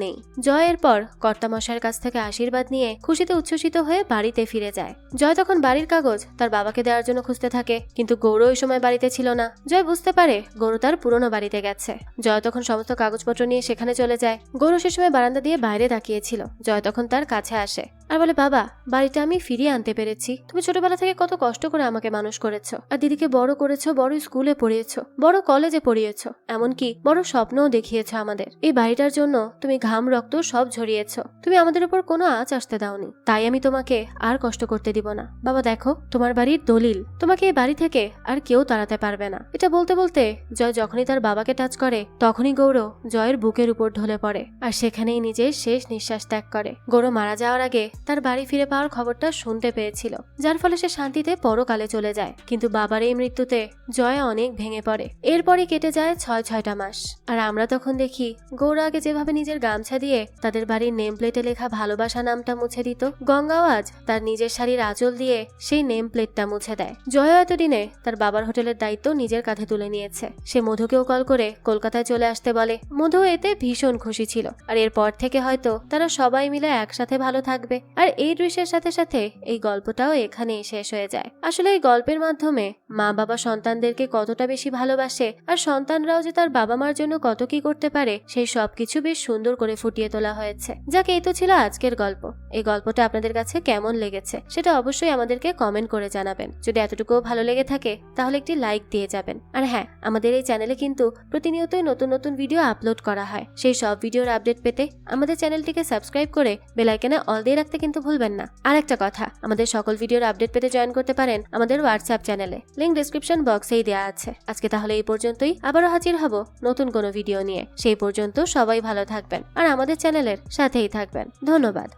নেই। জয় এরপর কর্তামশাইয়ের কাছ থেকে আশীর্বাদ নিয়ে খুশিতে উচ্ছ্বসিত হয়ে বাড়িতে ফিরে যায়। জয় তখন বাড়ির কাগজ তার বাবাকে দেওয়ার জন্য খুঁজতে থাকে, কিন্তু গৌর ওই সময় বাড়িতে ছিল না। জয় বুঝতে পারে গৌর তার পুরনো বাড়িতে গেছে। জয় তখন সমস্ত কাগজপত্র নিয়ে সেখানে চলে যায়। গৌর সে সময় বারান্দা দিয়ে বাইরে তাকিয়েছিল। জয় তখন তার কাছে আসে আর বলে, বাবা, বাড়িটা আমি ফিরিয়ে আনতে পেরেছি। তুমি ছোটবেলা থেকে কত কষ্ট করে আমাকে মানুষ করেছো, আর দিদিকে বড় করেছো, বড় স্কুলে পড়িয়েছো, বড় কলেজে পড়িয়েছো, এমনকি বড় স্বপ্নও দেখিয়েছো আমাদের। এই বাড়িটার জন্য তুমি ঘাম রক্ত সব ঝরিয়েছো। তুমি আমাদের উপর কোনো আঁচ আসতে দাওনি, তাই আমি তোমাকে আর কষ্ট করতে দিব না। বাবা দেখো, তোমার বাড়ির দলিল, তোমাকে এই বাড়ি থেকে আর কেউ তাড়াতে পারবে না। এটা বলতে বলতে জয় যখনই তার বাবাকে টাচ করে তখনই গৌর জয়ের বুকের উপর ঢলে পড়ে আর সেখানেই নিজের শেষ নিঃশ্বাস ত্যাগ করে। গৌর মারা যাওয়ার আগে তার বাড়ি ফিরে পাওয়ার খবরটা শুনতে পেয়েছিল, যার ফলে সে শান্তিতে পরকালে চলে যায়। কিন্তু বাবার এই মৃত্যুতে জয় অনেক ভেঙে পড়ে। এরপরই কেটে যায় 6-6টা মাস। আর আমরা তখন দেখি গৌর আগে যেভাবে নিজের গামছা দিয়ে তাদের বাড়ির নেম প্লেটে লেখা ভালোবাসা নামটা মুছে দিত, গঙ্গাও আজ তার নিজের শাড়ির আঁচল দিয়ে সেই নেম প্লেটটা মুছে দেয়। জয় এতদিনে তার বাবার হোটেলের দায়িত্ব নিজের কাঁধে তুলে নিয়েছে। সে মধুকেও কল করে কলকাতায় চলে আসতে বলে। মধু এতে ভীষণ খুশি ছিল, আর এরপর থেকে হয়তো তারা সবাই মিলে একসাথে ভালো থাকবে। আর এই দৃশ্যের সাথে সাথে এই গল্পটাও এখানেই শেষ হয়ে যায়। আসলে এই গল্পের মাধ্যমে মা বাবা সন্তানদেরকে কতটা বেশি ভালোবাসে আর সন্তানরাও যে তার বাবা মার জন্য কত কি করতে পারে সেই সবকিছু বেশ সুন্দর করে ফুটিয়ে তোলা হয়েছে। যাকে এই তো ছিল আজকের গল্প। এই গল্পটা আপনাদের কাছে কেমন লেগেছে সেটা অবশ্যই আমাদেরকে কমেন্ট করে জানাবেন। যদি এতটুকুও ভালো লেগে থাকে তাহলে একটি লাইক দিয়ে যাবেন। আর হ্যাঁ, আমাদের এই চ্যানেলে কিন্তু প্রতিনিয়তই নতুন নতুন ভিডিও আপলোড করা হয়। সেই সব ভিডিওর আপডেট পেতে আমাদের চ্যানেলটিকে সাবস্ক্রাইব করে বেল আইকনে অল দিয়ে রাখতে কিন্তু ভুলবেন না। আর একটা কথা, আমাদের সকল ভিডিওর আপডেট পেতে জয়েন করতে পারেন আমাদের হোয়াটসঅ্যাপ চ্যানেলে, লিংক ডেসক্রিপশন বক্সেই দেওয়া আছে। আজকে তাহলে এই পর্যন্তই, আবারও হাজির হব নতুন কোনো ভিডিও নিয়ে। সেই পর্যন্ত সবাই ভালো থাকবেন আর আমাদের চ্যানেলের সাথেই থাকবেন। ধন্যবাদ।